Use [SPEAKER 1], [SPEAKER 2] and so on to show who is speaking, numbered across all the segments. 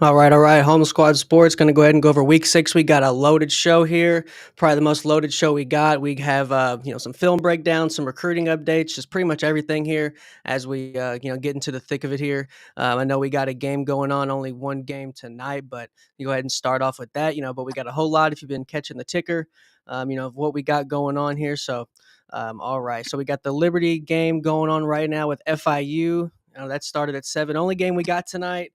[SPEAKER 1] All right. Home Squad Sports going to go ahead and go over Week 6. We got a loaded show here, probably the most loaded show we got. We have some film breakdowns, some recruiting updates, just pretty much everything here as we get into the thick of it here. I know we got a game going on, only one game tonight, but you go ahead and start off with that. But we got a whole lot if you've been catching the ticker, of what we got going on here. So, all right. So we got the Liberty game going on right now with FIU. That started at 7. Only game we got tonight.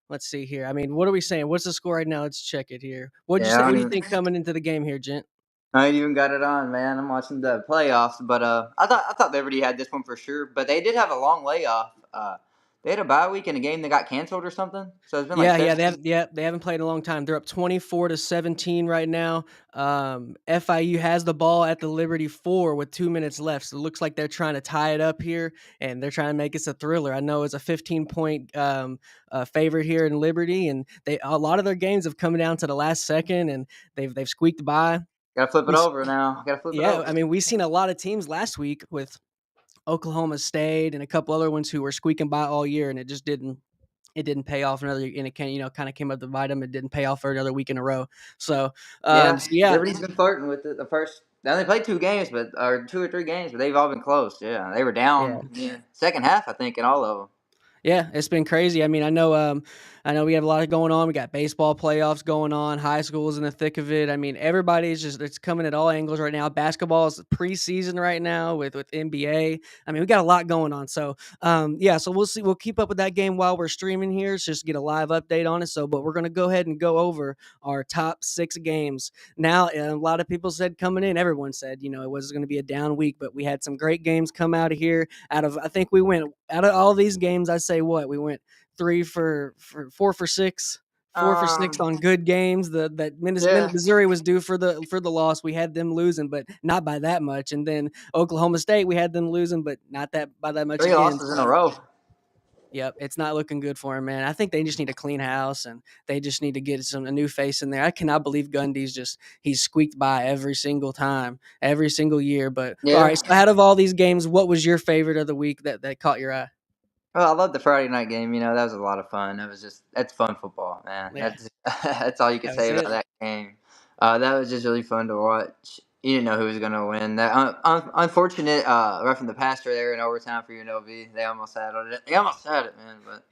[SPEAKER 1] Let's see here. I mean, what are we saying? What's the score right now? Let's check it here. What'd you
[SPEAKER 2] Yeah,
[SPEAKER 1] say? What do you think coming into the game here, Gent?
[SPEAKER 2] I ain't even got it on, man. I'm watching the playoffs, but I thought Liberty had this one for sure, but they did have a long layoff. They had a bye week in a game that got canceled or something, so it's been like
[SPEAKER 1] Yeah,
[SPEAKER 2] 7 weeks.
[SPEAKER 1] they haven't played in a long time. They're up 24-17 right now. FIU has the ball at the Liberty 4 with 2 minutes left. So it looks like they're trying to tie it up here, and they're trying to make it a thriller. I know it's a 15-point favorite here in Liberty, and a lot of their games have come down to the last second, and they've squeaked by.
[SPEAKER 2] Gotta flip it
[SPEAKER 1] We,
[SPEAKER 2] over now. Gotta flip it
[SPEAKER 1] yeah,
[SPEAKER 2] over.
[SPEAKER 1] I mean, we've seen a lot of teams last week with Oklahoma State and a couple other ones who were squeaking by all year, and it didn't pay off another, and it kind of came up to bite them. It didn't pay off for another week in a row. So,
[SPEAKER 2] Yeah,
[SPEAKER 1] yeah,
[SPEAKER 2] Liberty's been flirting with it. The first, they only played 2 games, or 2 or 3 games, but they've all been close. Yeah, they were
[SPEAKER 1] yeah.
[SPEAKER 2] down. Yeah, second half, I think, in all of them.
[SPEAKER 1] Yeah, it's been crazy. I mean, I know we have a lot going on. We got baseball playoffs going on. High school's in the thick of it. I mean, everybody's it's coming at all angles right now. Basketball is preseason right now with NBA. I mean, we got a lot going on. So, yeah. So we'll see. We'll keep up with that game while we're streaming here. It's just get a live update on it. So, but we're gonna go ahead and go over our top 6 games now. A lot of people said coming in, everyone said it was going to be a down week, but we had some great games come out of here. I think we went out of all these games. I say what we went 4 for 6, 4 for 6
[SPEAKER 2] Um,
[SPEAKER 1] on good games. That
[SPEAKER 2] yeah,
[SPEAKER 1] Missouri was due for the loss. We had them losing, but not by that much. And then Oklahoma State, we had them losing, but not that by that much
[SPEAKER 2] three
[SPEAKER 1] again.
[SPEAKER 2] losses in a
[SPEAKER 1] So
[SPEAKER 2] row.
[SPEAKER 1] yep, it's not looking good for him, man. I think they just need a clean house, and they just need to get a new face in there. I cannot believe he's squeaked by every single time, every single year. But all
[SPEAKER 2] Yeah.
[SPEAKER 1] right, so out of all these games, what was your favorite of the week that caught your eye?
[SPEAKER 2] Well, I love the Friday night game. That was a lot of fun. That's fun football, man.
[SPEAKER 1] Yeah,
[SPEAKER 2] That's that's all you could
[SPEAKER 1] that was
[SPEAKER 2] say about
[SPEAKER 1] it.
[SPEAKER 2] that game. That was just really fun to watch. You didn't know who was going to win. That unfortunate roughing the passer there in overtime for UNLV. They almost had it. They almost had it, man. But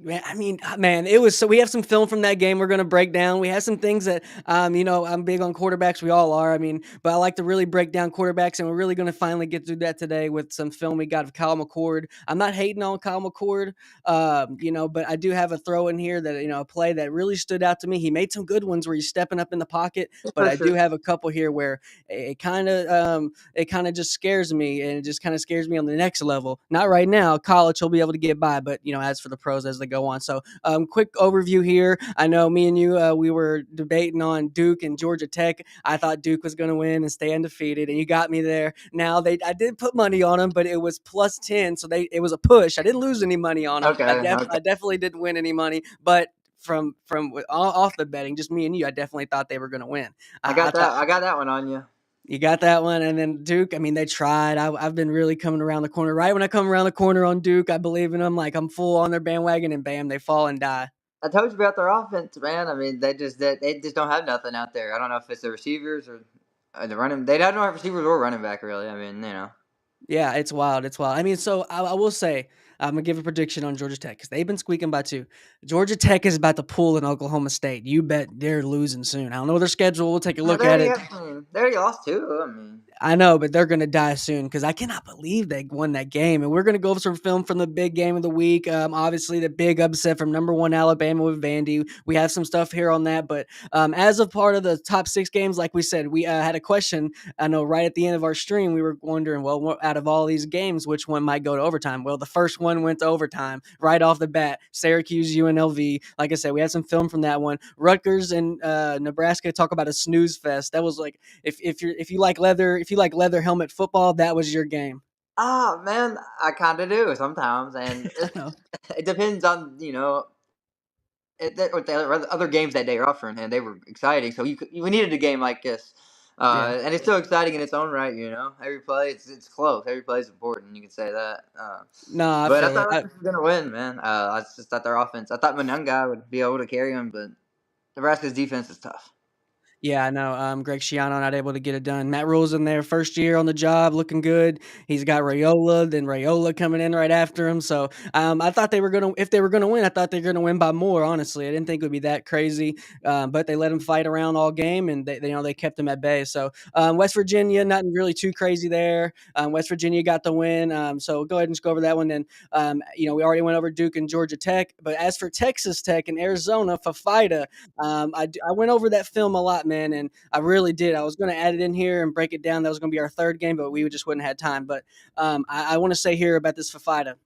[SPEAKER 1] Man, I mean, man, it was so we have some film from that game we're going to break down. We have some things that, I'm big on quarterbacks. We all are. I mean, but I like to really break down quarterbacks, and we're really going to finally get through that today with some film we got of Kyle McCord. I'm not hating on Kyle McCord, but I do have a throw in here that, a play that really stood out to me. He made some good ones where he's stepping up in the pocket, but
[SPEAKER 2] for
[SPEAKER 1] I do
[SPEAKER 2] sure.
[SPEAKER 1] have a couple here where it kind of just scares me, and it just kind of scares me on the next level. Not right now. College, he'll be able to get by, but as for the pros as they go on. So, quick overview here. I know me and you, we were debating on Duke and Georgia Tech. I thought Duke was going to win and stay undefeated, and you got me there. Now I did put money on them, but it was +10, so it was a push. I didn't lose any money on them.
[SPEAKER 2] Okay,
[SPEAKER 1] I
[SPEAKER 2] okay.
[SPEAKER 1] definitely didn't win any money, but from off the betting, just me and you, I definitely thought they were going to win.
[SPEAKER 2] I
[SPEAKER 1] I
[SPEAKER 2] got
[SPEAKER 1] thought
[SPEAKER 2] that. I got that one on you.
[SPEAKER 1] you got that one. And then Duke, I mean, they tried. I've been really coming around the corner. Right when I come around the corner on Duke, I believe in them. Like I'm full on their bandwagon, and bam, they fall and die.
[SPEAKER 2] I told you about their offense, man. I mean, they just don't have nothing out there. I don't know if it's the receivers or the running. They don't have receivers or running back really. I mean.
[SPEAKER 1] Yeah, it's wild. It's wild. I mean, so I will say, I'm gonna give a prediction on Georgia Tech because they've been squeaking by 2. Georgia Tech is about to pull in Oklahoma State. You bet they're losing soon. I don't know their schedule. We'll take a look at it.
[SPEAKER 2] They already lost too. I mean,
[SPEAKER 1] I know, but they're going to die soon because I cannot believe they won that game. And we're going to go over some film from the big game of the week. Obviously, the big upset from number 1 Alabama with Vandy. We have some stuff here on that. But as a part of the top 6 games, like we said, we had a question. I know right at the end of our stream, we were wondering, well, out of all these games, which one might go to overtime? Well, the first one went to overtime right off the bat. Syracuse, UNLV. Like I said, we had some film from that one. Rutgers and Nebraska, talk about a snooze fest. That was like if you like leather helmet football, that was your game.
[SPEAKER 2] man, I kind of do sometimes, and
[SPEAKER 1] I know.
[SPEAKER 2] it depends on what the other games that day are offering, and they were exciting. So we needed a game like this.
[SPEAKER 1] Yeah.
[SPEAKER 2] And it's still exciting in its own right. Every play it's close. Every play is important. You can say that.
[SPEAKER 1] No, I
[SPEAKER 2] But I
[SPEAKER 1] feel
[SPEAKER 2] thought
[SPEAKER 1] it.
[SPEAKER 2] Rutgers was gonna win, man. I just thought their offense. I thought Manunga would be able to carry them, but Nebraska's defense is tough.
[SPEAKER 1] Yeah, I know. Greg Schiano not able to get it done. Matt Rule's in there, first year on the job, looking good. He's got Rayola, then Rayola coming in right after him. So I thought they were gonna, if they were gonna win, I thought they were gonna win by more. Honestly, I didn't think it would be that crazy. But they let him fight around all game, and they kept him at bay. So West Virginia, nothing really too crazy there. West Virginia got the win. So go ahead and just go over that one. Then we already went over Duke and Georgia Tech. But as for Texas Tech and Arizona, Fafita, I went over that film a lot, man, and I really did. I was going to add it in here and break it down. That was going to be our third game, but we just wouldn't have had time. But I want to say here about this Fafita.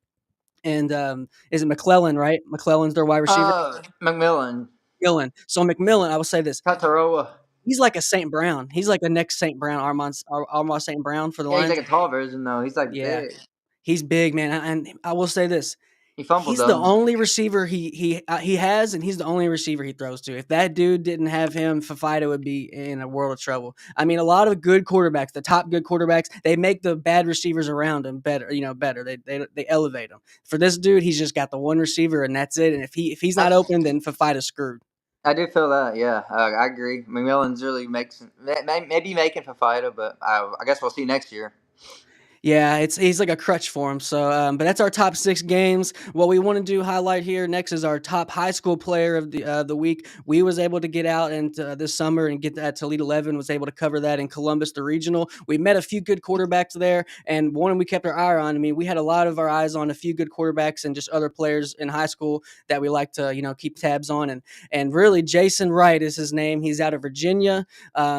[SPEAKER 1] And is it McClellan, right? McClellan's their wide receiver.
[SPEAKER 2] McMillan,
[SPEAKER 1] McMillan. So McMillan, I will say this.
[SPEAKER 2] Tataroa.
[SPEAKER 1] He's like a St. Brown. He's like a next St. Brown, Armand St. Brown for the
[SPEAKER 2] Yeah, he's like
[SPEAKER 1] Lions.
[SPEAKER 2] a tall version though. He's like
[SPEAKER 1] Yeah,
[SPEAKER 2] big.
[SPEAKER 1] he's big, man. And I will say this.
[SPEAKER 2] He fumbled
[SPEAKER 1] He's the
[SPEAKER 2] though.
[SPEAKER 1] only receiver he has, and he's the only receiver he throws to. If that dude didn't have him, Fafita would be in a world of trouble. I mean, a lot of good quarterbacks, the top good quarterbacks, they make the bad receivers around him better. Better. They elevate them. For this dude, he's just got the one receiver, and that's it. And if he's
[SPEAKER 2] I,
[SPEAKER 1] not open, then Fafita's screwed.
[SPEAKER 2] I do feel that. Yeah, I agree. McMillan's really makes maybe making for Fida, but I guess we'll see next year.
[SPEAKER 1] Yeah, he's like a crutch for him. So, but that's our top 6 games. What we want to do highlight here next is our top high school player of the week. We was able to get out and this summer and get that to Elite 11. Was able to cover that in Columbus, the regional. We met a few good quarterbacks there, and one we kept our eye on. I mean, we had a lot of our eyes on a few good quarterbacks and just other players in high school that we like to keep tabs on. And really, Jason Wright is his name. He's out of Virginia.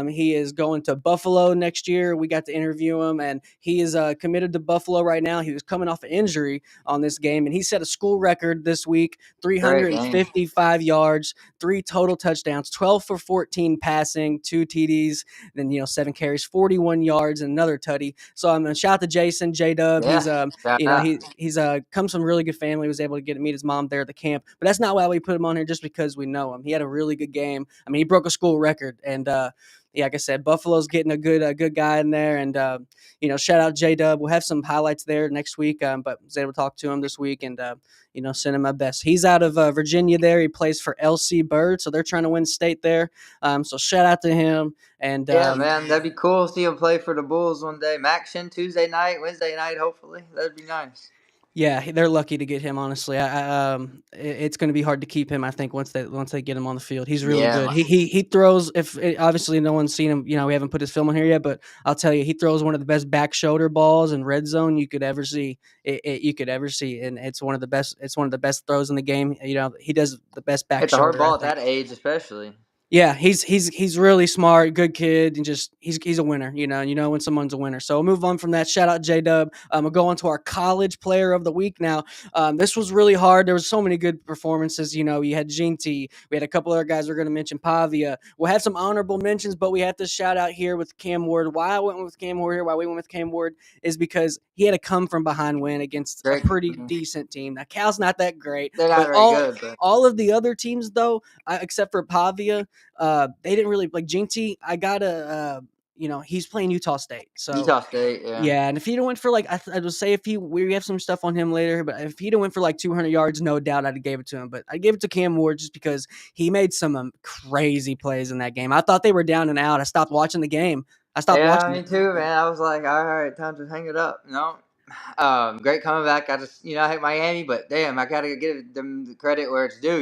[SPEAKER 1] He is going to Buffalo next year. We got to interview him, and he is committed to Buffalo right now. He was coming off an injury on this game, and he set a school record this week:
[SPEAKER 2] Great game.
[SPEAKER 1] 355 yards, 3 total touchdowns, 12 for 14 passing, 2 TDs, then 7 carries, 41 yards, and another tutty. So I'm gonna shout out to Jason J Dub.
[SPEAKER 2] Yeah,
[SPEAKER 1] He's
[SPEAKER 2] shout out.
[SPEAKER 1] he's comes from a really good family. Was able to get to meet his mom there at the camp, but that's not why we put him on here. Just because we know him, he had a really good game. I mean, he broke a school record, and yeah, like I said, Buffalo's getting a good guy in there, and shout out J Dub. We'll have some highlights there next week, but was able to talk to him this week, and send him my best. He's out of Virginia. There, he plays for LC Bird, so they're trying to win state there. So shout out to him, and
[SPEAKER 2] Yeah, man, that'd be cool. See him play for the Bulls one day. Action Tuesday night, Wednesday night, hopefully. That'd be nice.
[SPEAKER 1] yeah, they're lucky to get him. Honestly, it's going to be hard to keep him. I think once they get him on the field, he's really good.
[SPEAKER 2] Yeah,
[SPEAKER 1] He throws. Obviously no one's seen him. We haven't put his film on here yet, but I'll tell you, he throws one of the best back shoulder balls in red zone you could ever see. You could ever see, and it's one of the best. It's one of the best throws in the game. He does the best back
[SPEAKER 2] it's a hard
[SPEAKER 1] shoulder, I
[SPEAKER 2] ball at
[SPEAKER 1] think.
[SPEAKER 2] that age, especially.
[SPEAKER 1] Yeah, he's really smart, good kid, and just he's a winner. When someone's a winner. So we'll move on from that. Shout out J Dub. We'll go on to our college player of the week now. This was really hard. There was so many good performances. You had Ginty. We had a couple other guys we're going to mention. Pavia. We'll have some honorable mentions, but we have to shout out here with Cam Ward. Why I went with Cam Ward here? Why we went with Cam Ward is because he had a come from behind win against a
[SPEAKER 2] Great.
[SPEAKER 1] pretty decent team. Now Cal's not that great,
[SPEAKER 2] They're not
[SPEAKER 1] but
[SPEAKER 2] very
[SPEAKER 1] all
[SPEAKER 2] good, but
[SPEAKER 1] all of the other teams though, except for Pavia. They didn't really like Jinty. I gotta, he's playing Utah State. So
[SPEAKER 2] Utah State, yeah.
[SPEAKER 1] yeah, and if he'd have went for like, I would say we have some stuff on him later, but if he'd have went for like 200 yards, no doubt I'd have gave it to him. But I gave it to Cam Ward just because he made some crazy plays in that game. I thought they were down and out. I stopped watching the game. I stopped
[SPEAKER 2] Yeah,
[SPEAKER 1] watching
[SPEAKER 2] me
[SPEAKER 1] it.
[SPEAKER 2] too, man. I was like, all right, time to hang it up. No, great comeback. I just, I hate Miami, but damn, I gotta give them the credit where it's due.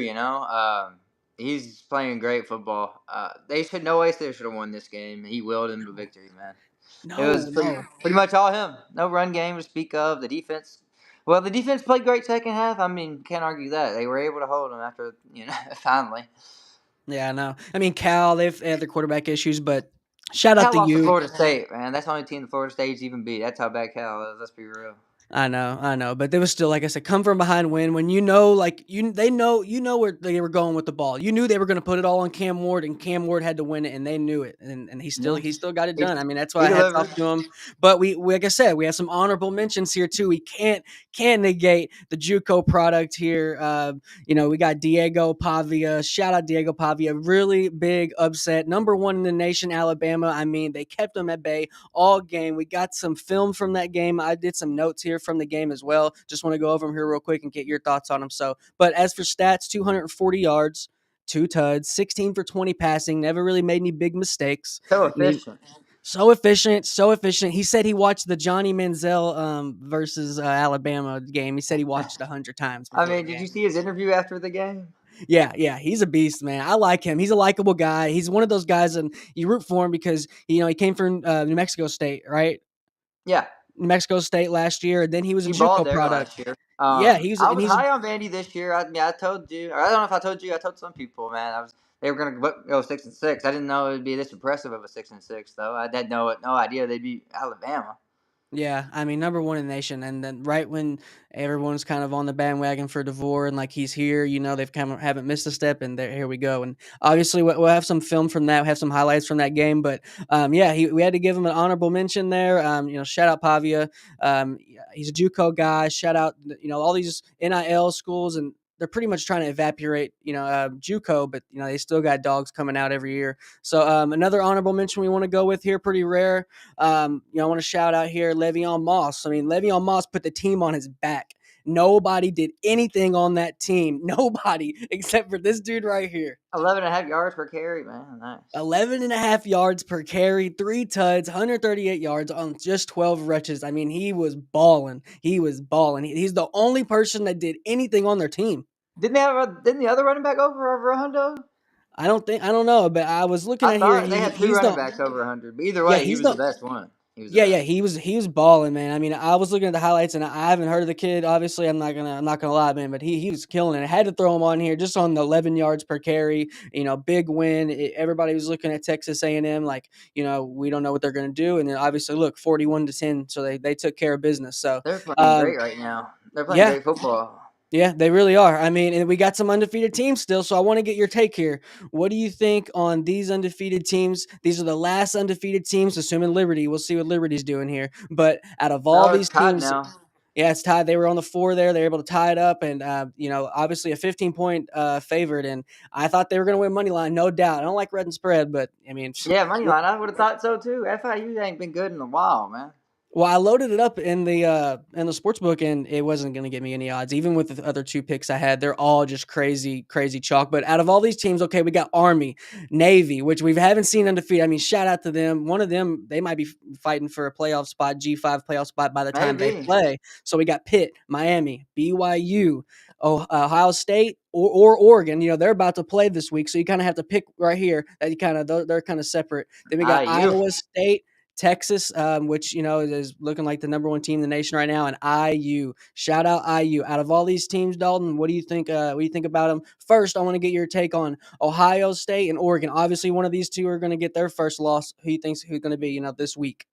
[SPEAKER 2] He's playing great football. They should no way they should have won this game. He willed them to victory, man. It was
[SPEAKER 1] No, no.
[SPEAKER 2] pretty much all him. No run game to speak of. The defense, well, the defense played great second half. I mean, can't argue that they were able to hold him after finally.
[SPEAKER 1] Yeah, no. I mean, Cal, they've had their quarterback issues, but shout out
[SPEAKER 2] Cal
[SPEAKER 1] to
[SPEAKER 2] lost to
[SPEAKER 1] you.
[SPEAKER 2] Florida State, man. That's the only team the Florida State's even beat. That's how bad Cal is. Let's be real.
[SPEAKER 1] I know, but they was still, like I said, come from behind win when you know, like, you know where they were going with the ball. You knew they were gonna put it all on Cam Ward, and Cam Ward had to win it, and they knew it, and
[SPEAKER 2] Yeah,
[SPEAKER 1] he still got it
[SPEAKER 2] he,
[SPEAKER 1] done. I mean, that's
[SPEAKER 2] he
[SPEAKER 1] why hats off
[SPEAKER 2] delivered.
[SPEAKER 1] to him. But we like I said, we have some honorable mentions here too. We can't negate the JUCO product here. You know, we got Diego Pavia. Shout out Diego Pavia. Really big upset. Number one in the nation, Alabama. I mean, they kept them at bay all game. We got some film from that game. I did some notes here from the game as well. Just want to go over them here real quick and get your thoughts on them. So, but as for stats, 240 yards, two tuds, 16 for 20 passing, never really made any big mistakes.
[SPEAKER 2] So
[SPEAKER 1] I mean,
[SPEAKER 2] efficient.
[SPEAKER 1] so efficient, so efficient. He said he watched the Johnny Manziel versus Alabama game. He said he watched it 100 times
[SPEAKER 2] I
[SPEAKER 1] before the
[SPEAKER 2] mean, did you
[SPEAKER 1] game.
[SPEAKER 2] see his interview after the game?
[SPEAKER 1] Yeah, yeah, he's a beast, man. I like him. He's a likable guy. He's one of those guys, and you root for him because he came from New Mexico State, right?
[SPEAKER 2] Yeah,
[SPEAKER 1] New Mexico State last year, and then he was a
[SPEAKER 2] he balled
[SPEAKER 1] JUCO
[SPEAKER 2] there
[SPEAKER 1] product.
[SPEAKER 2] last year.
[SPEAKER 1] Yeah, he's
[SPEAKER 2] I
[SPEAKER 1] and
[SPEAKER 2] was
[SPEAKER 1] he's
[SPEAKER 2] high on Vandy this year. I mean, I told you, or I don't know if I told you. I told some people, man. They were gonna go 6-6. I didn't know it would be this impressive of a 6-6 though. I had no idea they'd beat Alabama.
[SPEAKER 1] yeah, I mean, number one in the nation, and then right when everyone's kind of on the bandwagon for DeVore and like he's here, you know, they've kind of haven't missed a step, and there here we go. And obviously, we'll have some film from that, have some highlights from that game. But yeah, we had to give him an honorable mention there. You know, shout out Pavia. Yeah, he's a JUCO guy. Shout out, you know, all these NIL schools, and they're pretty much trying to evaporate, you know, JUCO, but you know they still got dogs coming out every year. So another honorable mention we want to go with here, pretty rare. You know, I want to shout out here Le'Veon Moss. I mean, Le'Veon Moss put the team on his back. Nobody did anything on that team. Nobody except for this dude right here.
[SPEAKER 2] 11.5 yards per carry, man. Nice.
[SPEAKER 1] 11 and a half yards per carry, three tuds, 138 yards on just 12 rushes. I mean, he was balling. He was balling. He's the only person that did anything on their team.
[SPEAKER 2] Didn't the other running back over a hundo?
[SPEAKER 1] I don't know, but I was looking
[SPEAKER 2] I
[SPEAKER 1] at here.
[SPEAKER 2] thought they had two
[SPEAKER 1] He's
[SPEAKER 2] running
[SPEAKER 1] the,
[SPEAKER 2] backs over 100. But either
[SPEAKER 1] yeah,
[SPEAKER 2] way, he
[SPEAKER 1] he's
[SPEAKER 2] was the
[SPEAKER 1] the,
[SPEAKER 2] best one. He was the
[SPEAKER 1] yeah, yeah,
[SPEAKER 2] best.
[SPEAKER 1] he was balling, man. I mean, I was looking at the highlights, and I haven't heard of the kid. Obviously, I'm not gonna lie, man. But he was killing it. I had to throw him on here just on the 11 yards per carry. You know, big win. Everybody was looking at Texas A&M like, you know, we don't know what they're gonna do, and then obviously look 41-10, so they took care of business. So,
[SPEAKER 2] They're playing
[SPEAKER 1] um,
[SPEAKER 2] great right now. They're playing
[SPEAKER 1] yeah,
[SPEAKER 2] great football.
[SPEAKER 1] yeah, they really are. I mean, and we got some undefeated teams still, so I want to get your take here. What do you think on these undefeated teams? These are the last undefeated teams, assuming Liberty. We'll see what Liberty's doing here. But out of all
[SPEAKER 2] Oh, it's
[SPEAKER 1] these
[SPEAKER 2] tied
[SPEAKER 1] teams,
[SPEAKER 2] now.
[SPEAKER 1] yeah, it's tied. They were on the four there. They were able to tie it up, and you know, obviously a 15-point favorite. And I thought they were going to win money line, no doubt. I don't like red and spread, but I mean,
[SPEAKER 2] Yeah, money line. I would have thought so too. FIU ain't been good in a while, man.
[SPEAKER 1] well, I loaded it up in the sports book, and it wasn't going to get me any odds. Even with the other two picks I had, they're all just crazy, crazy chalk. But out of all these teams, okay, we got Army, Navy, which we haven't seen undefeated. I mean, shout out to them. One of them, they might be fighting for a playoff spot, G5 playoff spot by the time they
[SPEAKER 2] Maybe.
[SPEAKER 1] play. So we got Pitt, Miami, BYU, Ohio State, or Oregon. You know, they're about to play this week, so you kind of have to pick right here. That you kind of they're kind of separate. Then we got
[SPEAKER 2] IU.
[SPEAKER 1] Iowa State. Texas, which you know is looking like the number one team in the nation right now, and IU. Shout out IU. Out of all these teams, Dalton, what do you think? What do you think about them? First, I want to get your take on Ohio State and Oregon. Obviously, one of these two are going to get their first loss. Who you think's who's going to be? You know, this week.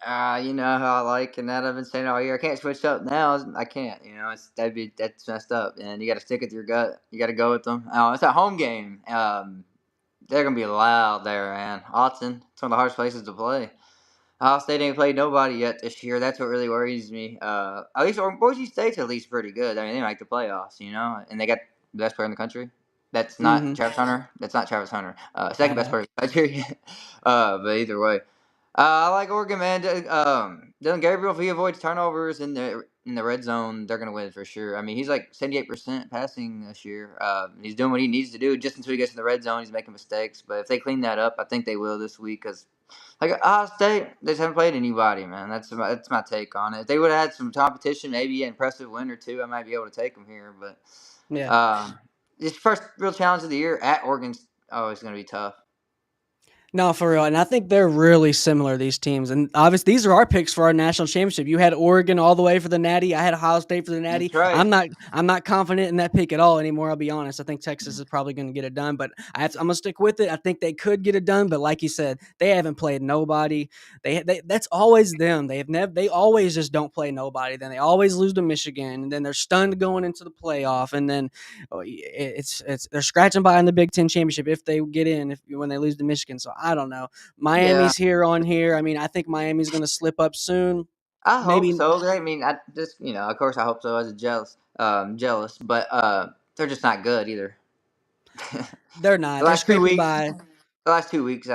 [SPEAKER 2] You know how I like, and that I've been saying all year. I can't switch up now. I can't. You know, that's messed up, and you got to stick with your gut. You got to go with them. It's a home game. They're gonna be loud there, man. Autzen, it's one of the hardest places to play. Ohio State ain't played nobody yet this year. That's what really worries me. At least Boise State's at least pretty good. I mean, they make the playoffs, you know, and they got the best player in the country. That's not
[SPEAKER 1] Mm-hmm.
[SPEAKER 2] Travis Hunter. That's not Travis Hunter.
[SPEAKER 1] I
[SPEAKER 2] Second best
[SPEAKER 1] know.
[SPEAKER 2] player in the country. But either way, I like Oregon, man. Dylan Gabriel, if he avoids turnovers in the red zone, they're gonna win for sure. I mean, he's like 78% passing this year. He's doing what he needs to do. Just until he gets in the red zone, he's making mistakes. But if they clean that up, I think they will this week. Because like Ohio State, they just haven't played anybody, man. That's my take on it. If they would have had some competition, maybe an impressive win or two, I might be able to take them here. But
[SPEAKER 1] Yeah.
[SPEAKER 2] this first real challenge of the year at Oregon's always gonna be tough.
[SPEAKER 1] No, for real, and I think they're really similar, these teams, and obviously, these are our picks for our national championship. You had Oregon all the way for the Natty. I had Ohio State for the Natty.
[SPEAKER 2] That's right.
[SPEAKER 1] I'm not confident in that pick at all anymore. I'll be honest. I think Texas is probably going to get it done, but I'm gonna stick with it. I think they could get it done, but like you said, they haven't played nobody. They that's always them. They always just don't play nobody. Then they always lose to Michigan, and then they're stunned going into the playoff, and then it's they're scratching by in the Big Ten championship if they get in if when they lose to Michigan. So I don't know.
[SPEAKER 2] Yeah,
[SPEAKER 1] Miami's here on here. I mean, I think Miami's going to slip up soon.
[SPEAKER 2] I hope
[SPEAKER 1] Maybe
[SPEAKER 2] so. I mean, I just of course, I hope so. As a jealous, but they're just not good either. the
[SPEAKER 1] they're not. They're
[SPEAKER 2] last two
[SPEAKER 1] scraping
[SPEAKER 2] weeks,
[SPEAKER 1] by.
[SPEAKER 2] the last 2 weeks,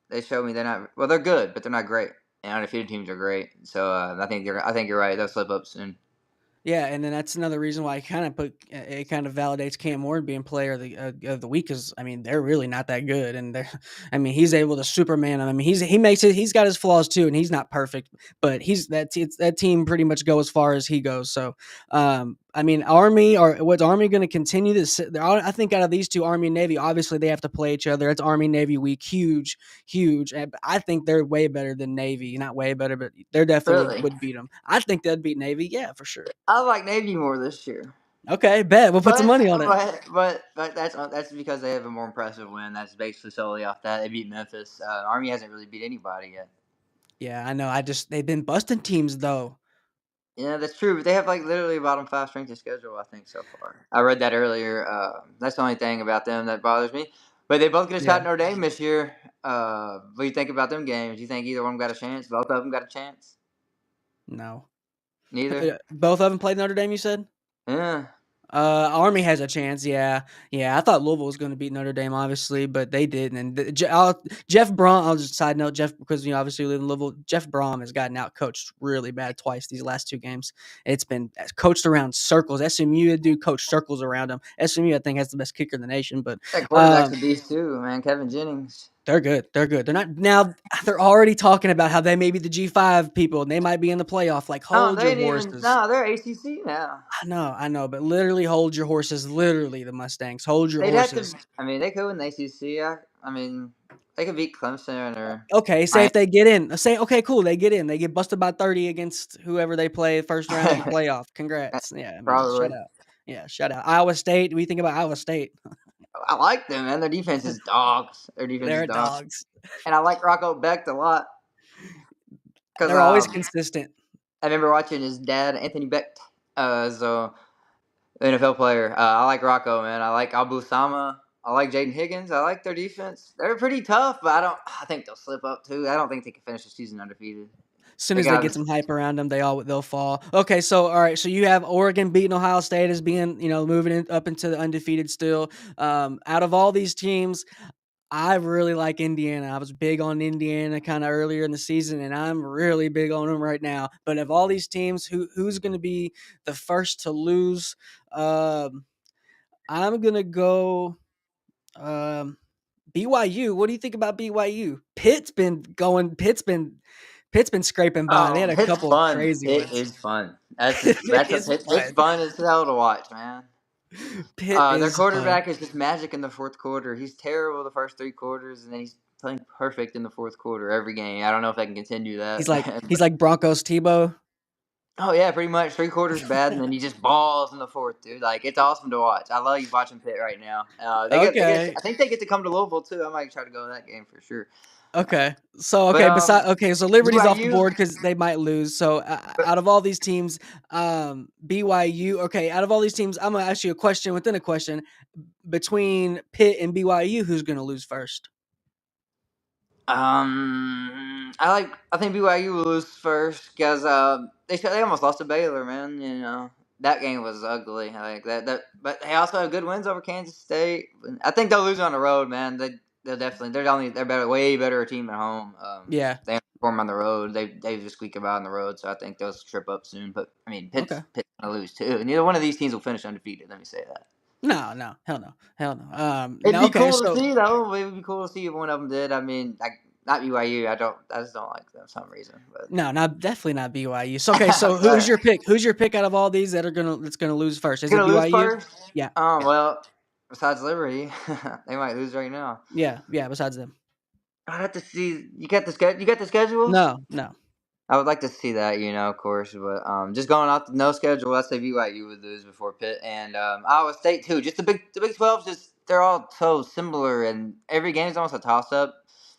[SPEAKER 2] they showed me they're not. Well, they're good, but they're not great. And undefeated teams are great. So I think you're right. They'll slip up soon.
[SPEAKER 1] Yeah, and then that's another reason why I kind of put it kind of validates Cam Ward being player of the week because I mean they're really not that good and they're I mean he's able to Superman 'em. I mean he makes it he's got his flaws too and he's not perfect but that team pretty much go as far as he goes so I mean Army or what's Army going to continue this I think out of these two Army and Navy obviously they have to play each other it's Army Navy week huge and I think they're way better than Navy not way better but they're definitely
[SPEAKER 2] Really,
[SPEAKER 1] would beat them I think they'd beat Navy yeah for sure.
[SPEAKER 2] I like Navy more this year.
[SPEAKER 1] Okay, bet. We'll put some
[SPEAKER 2] But
[SPEAKER 1] money on it.
[SPEAKER 2] that's because they have a more impressive win. That's basically solely off that they beat Memphis. Army hasn't really beat anybody yet.
[SPEAKER 1] Yeah, I know. They've been busting teams though.
[SPEAKER 2] Yeah, that's true. But they have like literally a bottom five strength of schedule. I think so far. I read that earlier. That's the only thing about them that bothers me. But they both get a shot
[SPEAKER 1] Yeah.
[SPEAKER 2] at Notre Dame this year. What do you think about them games? Do you think either one of them got a chance? Both of them got a chance.
[SPEAKER 1] No.
[SPEAKER 2] Neither.
[SPEAKER 1] Both of them played Notre Dame. You said.
[SPEAKER 2] Yeah.
[SPEAKER 1] Army has a chance. Yeah, yeah. I thought Louisville was going to beat Notre Dame, obviously, but they didn't. And Jeff Brom. I'll just side note Jeff because obviously we live in Louisville. Jeff Brom has gotten out coached really bad twice these last two games. It's been coached around circles. SMU do coach circles around him. SMU I think has the best kicker in the nation, but
[SPEAKER 2] That quarterback's
[SPEAKER 1] um,
[SPEAKER 2] a beast too, man. Kevin Jennings.
[SPEAKER 1] they're good. They're good. They're not now. They're already talking about how they may be the G5 people and they might be in the playoff. Like,
[SPEAKER 2] Oh,
[SPEAKER 1] hold
[SPEAKER 2] they
[SPEAKER 1] your
[SPEAKER 2] ain't even.
[SPEAKER 1] horses.
[SPEAKER 2] No, they're ACC now.
[SPEAKER 1] I know, but literally hold your horses. Literally, the Mustangs. Hold your
[SPEAKER 2] They'd have to.
[SPEAKER 1] horses.
[SPEAKER 2] I mean, they could win the ACC. I mean, they could beat Clemson or.
[SPEAKER 1] Okay, say
[SPEAKER 2] I.
[SPEAKER 1] if they get in. Say okay, cool. They get in. They get busted by 30 against whoever they play first round of the playoff. Congrats. Yeah, I mean, shut
[SPEAKER 2] Probably.
[SPEAKER 1] out. Yeah, shut out. Iowa State. What do you think about Iowa State?
[SPEAKER 2] I like them, man. Their defense is dogs. Their defense is
[SPEAKER 1] They're
[SPEAKER 2] dogs.
[SPEAKER 1] dogs.
[SPEAKER 2] And I like Rocco Becht a lot because
[SPEAKER 1] They're always consistent.
[SPEAKER 2] I remember watching his dad, Anthony Becht, as a NFL player. I like Rocco, man. I like Abu Sama. I like Jaden Higgins. I like their defense. They're pretty tough, but I think they'll slip up too. I don't think they can finish the season undefeated.
[SPEAKER 1] As soon
[SPEAKER 2] They
[SPEAKER 1] as they
[SPEAKER 2] got
[SPEAKER 1] get some hype around them, they'll fall. Okay, so all right, so you have Oregon beating Ohio State as being moving up into the undefeated still. Out of all these teams, I really like Indiana. I was big on Indiana kind of earlier in the season, and I'm really big on them right now. But of all these teams, who's going to be the first to lose? Um, I'm gonna go um, BYU. What do you think about BYU? Pitt's been scraping by. They
[SPEAKER 2] Oh,
[SPEAKER 1] had a
[SPEAKER 2] it's
[SPEAKER 1] couple of
[SPEAKER 2] fun.
[SPEAKER 1] crazy
[SPEAKER 2] It
[SPEAKER 1] ones.
[SPEAKER 2] is fun. That's just
[SPEAKER 1] It is
[SPEAKER 2] it's
[SPEAKER 1] fun.
[SPEAKER 2] fun as hell to watch, man.
[SPEAKER 1] Pitt
[SPEAKER 2] Their
[SPEAKER 1] is fun.
[SPEAKER 2] quarterback is just magic in the fourth quarter. He's terrible the first three quarters, and then he's playing perfect in the fourth quarter every game. I don't know if I can continue
[SPEAKER 1] He's
[SPEAKER 2] that.
[SPEAKER 1] like he's
[SPEAKER 2] But,
[SPEAKER 1] like Broncos Tebow.
[SPEAKER 2] oh yeah, pretty much 3 quarters bad, and then he just balls in the fourth, dude. Like it's awesome to watch. I love you watching Pitt right now. They get.
[SPEAKER 1] Okay.
[SPEAKER 2] I think they get to come to Louisville too. I might try to go to that game for sure.
[SPEAKER 1] Okay. So
[SPEAKER 2] But
[SPEAKER 1] so Liberty's off the
[SPEAKER 2] BYU.
[SPEAKER 1] board because they might lose. So
[SPEAKER 2] But
[SPEAKER 1] out of all these teams, BYU. Okay, out of all these teams, I'm gonna ask you a question within a question. Between Pitt and BYU, who's gonna lose first?
[SPEAKER 2] I think BYU will lose first because they almost lost to Baylor, man. You know that game was ugly, like but they also have good wins over Kansas State. I think they'll lose on the road, man. They'll definitely they're better, way better team at home.
[SPEAKER 1] Yeah.
[SPEAKER 2] They perform on the road. They just squeak about on the road, so I think they'll trip up soon. But I mean,
[SPEAKER 1] Okay.
[SPEAKER 2] Pitt's gonna lose too. Neither one of these teams will finish undefeated. Let me say that.
[SPEAKER 1] No, no, hell no, hell no.
[SPEAKER 2] It'd
[SPEAKER 1] No,
[SPEAKER 2] be
[SPEAKER 1] okay,
[SPEAKER 2] cool to
[SPEAKER 1] so
[SPEAKER 2] see though. It would be cool to see if one of them did. I mean, like not BYU. I just don't like them for some reason. But
[SPEAKER 1] no, not definitely not BYU. So okay, so who's
[SPEAKER 2] but
[SPEAKER 1] your pick? Who's your pick out of all these that's gonna lose first? Is it
[SPEAKER 2] gonna lose
[SPEAKER 1] BYU?
[SPEAKER 2] first.
[SPEAKER 1] Yeah.
[SPEAKER 2] Well, besides Liberty, they might lose right now.
[SPEAKER 1] Yeah, besides them.
[SPEAKER 2] I'd have to see. You got the schedule. You got the schedule.
[SPEAKER 1] No, no.
[SPEAKER 2] I would like to see that, of course, but just going off the no schedule, I'd say BYU would lose before Pitt and Iowa State too. Just the Big 12, just they're all so similar, and every game is almost a toss up.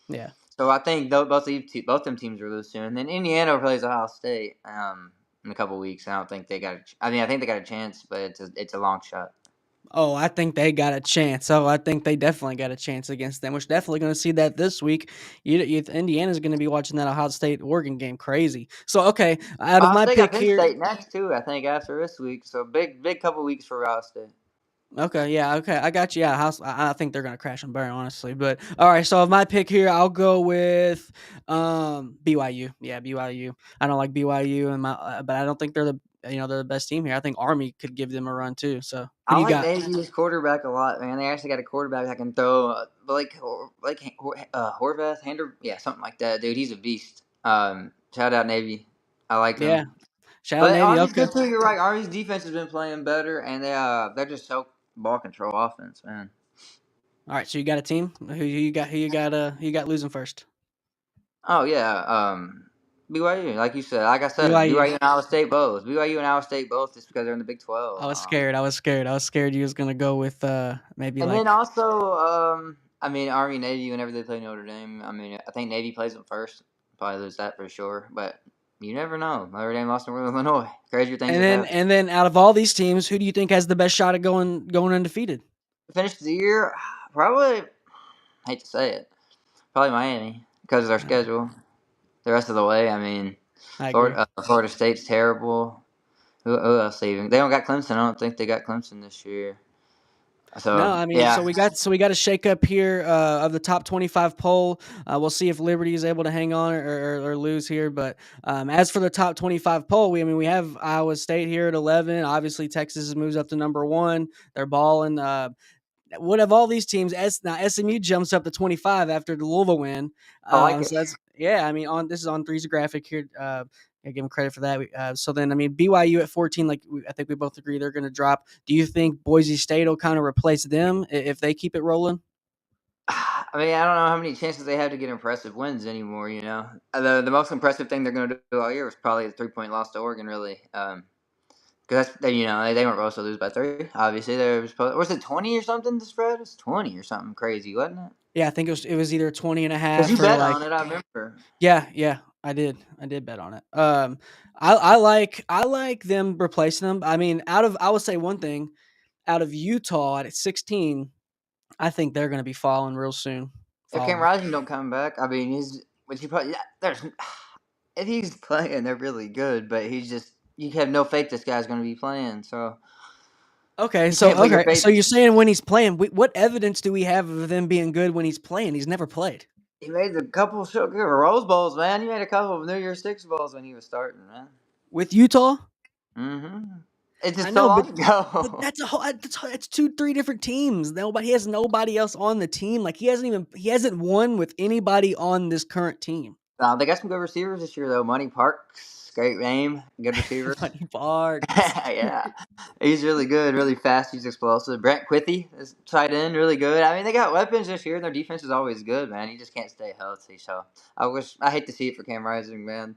[SPEAKER 1] Yeah.
[SPEAKER 2] So I think both them teams will lose soon. And then Indiana plays Ohio State in a couple weeks. I don't think they got. I mean, I think they got a chance, but it's a long shot.
[SPEAKER 1] Oh, I think they got a chance. Oh, I think they definitely got a chance against them. We're definitely going to see that this week. Indiana's going to be watching that Ohio State Oregon game. Crazy. So, okay, out of
[SPEAKER 2] Ohio
[SPEAKER 1] my
[SPEAKER 2] State got
[SPEAKER 1] pick
[SPEAKER 2] Penn
[SPEAKER 1] here.
[SPEAKER 2] State next too. I think after this week, so big couple weeks for Ohio State.
[SPEAKER 1] Okay, yeah, okay, I got you. Yeah, I think they're gonna crash and burn, honestly. But all right, so of my pick here, I'll go with BYU. Yeah, BYU. I don't like BYU, but I don't think they're the best team here. I think Army could give them a run too. So who
[SPEAKER 2] I
[SPEAKER 1] do you
[SPEAKER 2] like
[SPEAKER 1] got?
[SPEAKER 2] Navy's quarterback a lot, man. They actually got a quarterback that can throw, Horvath, yeah, something like that, dude. He's a beast. Shout out Navy. I like
[SPEAKER 1] Yeah,
[SPEAKER 2] them.
[SPEAKER 1] shout out
[SPEAKER 2] But
[SPEAKER 1] Navy.
[SPEAKER 2] Army's
[SPEAKER 1] Okay.
[SPEAKER 2] good too. You're right. Army's defense has been playing better, and they're just so ball control offense, man.
[SPEAKER 1] All right, so you got a team. Who you got? Who you got losing first?
[SPEAKER 2] Oh yeah, BYU, like you said, like I said,
[SPEAKER 1] BYU.
[SPEAKER 2] BYU and Iowa State both. BYU and Iowa State both, just because they're in the Big
[SPEAKER 1] I
[SPEAKER 2] 12.
[SPEAKER 1] was scared. I was scared. I was scared you was gonna go with maybe
[SPEAKER 2] And then
[SPEAKER 1] like.
[SPEAKER 2] also, I mean, Army, Navy, whenever they play Notre Dame, I mean, I think Navy plays them first. Probably lose that for sure. But you never know. Notre Dame lost to Illinois. Crazier things
[SPEAKER 1] And
[SPEAKER 2] have
[SPEAKER 1] then
[SPEAKER 2] happened.
[SPEAKER 1] and then out of all these teams, who do you think has the best shot at going undefeated?
[SPEAKER 2] Finish the year, probably, hate to say it, probably Miami because of their
[SPEAKER 1] Uh,
[SPEAKER 2] schedule. The rest of the way, I mean,
[SPEAKER 1] I agree.
[SPEAKER 2] Florida State's terrible. Who else even? They don't got Clemson. I don't think they got Clemson this year.
[SPEAKER 1] No,
[SPEAKER 2] So,
[SPEAKER 1] I mean, so
[SPEAKER 2] yeah.
[SPEAKER 1] we got a shake up here of the top 25 poll. We'll see if Liberty is able to hang on or lose here. But as for the top 25 poll, we have Iowa State here at 11. Obviously, Texas moves up to number one. They're balling. What of all these teams? Now SMU jumps up to 25 after the Louisville win.
[SPEAKER 2] I like it.
[SPEAKER 1] So that's yeah. I mean, on this is on Three's graphic here. I give them credit for that. So then, I mean, BYU at 14, I think we both agree they're going to drop. Do you think Boise State will kind of replace them if they keep it rolling?
[SPEAKER 2] I mean, I don't know how many chances they have to get impressive wins anymore. The most impressive thing they're going to do all year was probably the 3 point loss to Oregon, really. Because they weren't supposed to lose by three. Obviously, was it 20 or something? The spread was 20 or something crazy, wasn't it?
[SPEAKER 1] Yeah, I think it was either 20 and a
[SPEAKER 2] Because you
[SPEAKER 1] half or
[SPEAKER 2] bet
[SPEAKER 1] like
[SPEAKER 2] on it, I remember.
[SPEAKER 1] yeah, I did bet on it. I like them replacing them. I mean, I would say one thing out of Utah at 16. I think they're going to be falling real soon.
[SPEAKER 2] If Cam
[SPEAKER 1] Falling.
[SPEAKER 2] Rising don't come back, I mean, which he probably there's if he's playing, they're really good, but he's just you have no faith this guy's going to be playing, so
[SPEAKER 1] Okay,
[SPEAKER 2] you can't put your
[SPEAKER 1] so
[SPEAKER 2] faith.
[SPEAKER 1] you're saying when he's playing, what evidence do we have of them being good when he's playing? He's never played
[SPEAKER 2] He made a couple of Rose Bowls, man. He made a couple of New Year's Six Bowls when he was starting, man.
[SPEAKER 1] with Utah.
[SPEAKER 2] It's
[SPEAKER 1] I
[SPEAKER 2] just so
[SPEAKER 1] know,
[SPEAKER 2] long
[SPEAKER 1] but
[SPEAKER 2] ago.
[SPEAKER 1] that's a whole. That's two, three different teams. He has nobody else on the team. Like he hasn't won with anybody on this current team.
[SPEAKER 2] They got some good receivers this year, though. Money Parks, great name, good receiver.
[SPEAKER 1] Funny Parks.
[SPEAKER 2] Yeah, he's really good, really fast. He's explosive. Brent Quithy is tight end, really good. I mean, they got weapons this year, and their defense is always good, man. He just can't stay healthy. So I hate to see it for Cam Rising, man.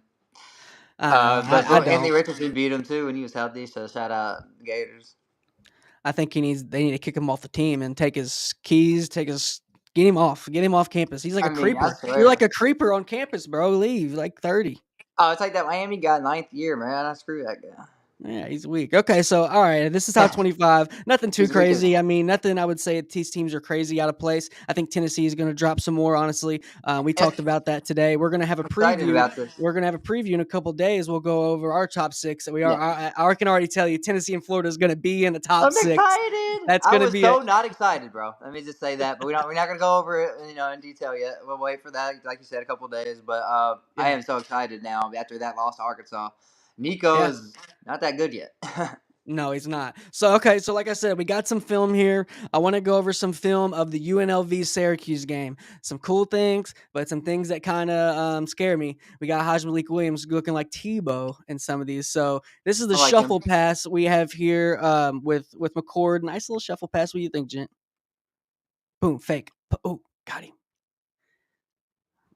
[SPEAKER 1] I know.
[SPEAKER 2] But
[SPEAKER 1] I
[SPEAKER 2] Anthony
[SPEAKER 1] don't.
[SPEAKER 2] Richardson beat him too when he was healthy. So shout out Gators.
[SPEAKER 1] I think they need to kick him off the team and take his keys, get him off campus. He's like
[SPEAKER 2] I
[SPEAKER 1] a
[SPEAKER 2] mean, I
[SPEAKER 1] creeper. You're
[SPEAKER 2] swear.
[SPEAKER 1] like a creeper on campus, bro. Leave like 30.
[SPEAKER 2] Oh, it's like that Miami guy, ninth year, man. I screw that guy.
[SPEAKER 1] Yeah, he's weak. Okay, so all right, this is top 25. Nothing too
[SPEAKER 2] He's weak as.
[SPEAKER 1] crazy. I mean, nothing I would say these teams are crazy out of place. I think Tennessee is going to drop some more, honestly. We talked about that today. We're going to have a
[SPEAKER 2] I'm excited
[SPEAKER 1] preview.
[SPEAKER 2] about this.
[SPEAKER 1] We're going to have a preview in a couple days. We'll go over our top six.
[SPEAKER 2] Yeah.
[SPEAKER 1] I can already tell you Tennessee and Florida is going to be in the top
[SPEAKER 2] I'm
[SPEAKER 1] six.
[SPEAKER 2] excited.
[SPEAKER 1] That's
[SPEAKER 2] I
[SPEAKER 1] going to
[SPEAKER 2] was
[SPEAKER 1] be
[SPEAKER 2] so not excited, bro. Let me just say that. But we're not gonna go over it, in detail yet. We'll wait for that, like you said, a couple of days. But I
[SPEAKER 1] yeah.
[SPEAKER 2] am so excited now after that loss to Arkansas. Nico
[SPEAKER 1] Yeah.
[SPEAKER 2] is not that good yet.
[SPEAKER 1] No, he's not. So, okay. So, like I said, we got some film here. I want to go over some film of the UNLV Syracuse game. Some cool things, but some things that kind of scare me. We got Haj Malik Williams looking like Tebow in some of these. So, this is the
[SPEAKER 2] I like him.
[SPEAKER 1] shuffle pass we have here with McCord. Nice little shuffle pass. What do you think, Gent? Boom, fake. Oh, got him.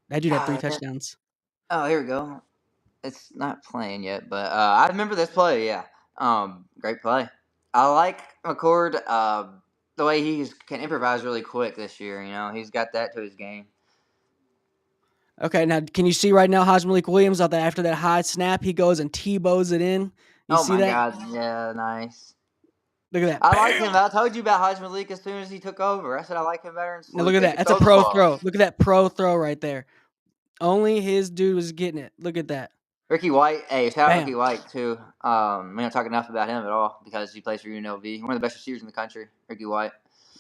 [SPEAKER 1] That dude had 3
[SPEAKER 2] Ah,
[SPEAKER 1] touchdowns.
[SPEAKER 2] oh, here we go. It's not playing yet, but I remember this play. Yeah, great play. I like McCord. The way he can improvise really quick this year. You know, he's got that to his game.
[SPEAKER 1] Okay, now can you see right now Malik Williams out there after that high snap, he goes and T-bows it in. You
[SPEAKER 2] Oh
[SPEAKER 1] see
[SPEAKER 2] my
[SPEAKER 1] that?
[SPEAKER 2] God! Yeah, nice.
[SPEAKER 1] Look at that.
[SPEAKER 2] I like him.
[SPEAKER 1] Bam!
[SPEAKER 2] I told you about Hajj Malik as soon as he took over. I said I like him better than
[SPEAKER 1] Now look
[SPEAKER 2] Salute.
[SPEAKER 1] at
[SPEAKER 2] They
[SPEAKER 1] that.
[SPEAKER 2] could
[SPEAKER 1] That's a
[SPEAKER 2] throw the
[SPEAKER 1] pro
[SPEAKER 2] ball.
[SPEAKER 1] throw. Look at that pro throw right there. Only his dude was getting it. Look at that.
[SPEAKER 2] Ricky White, hey, shout out Ricky
[SPEAKER 1] Bam.
[SPEAKER 2] White too. We don't talk enough about him at all because he plays for UNLV. One of the best receivers in the country, Ricky White.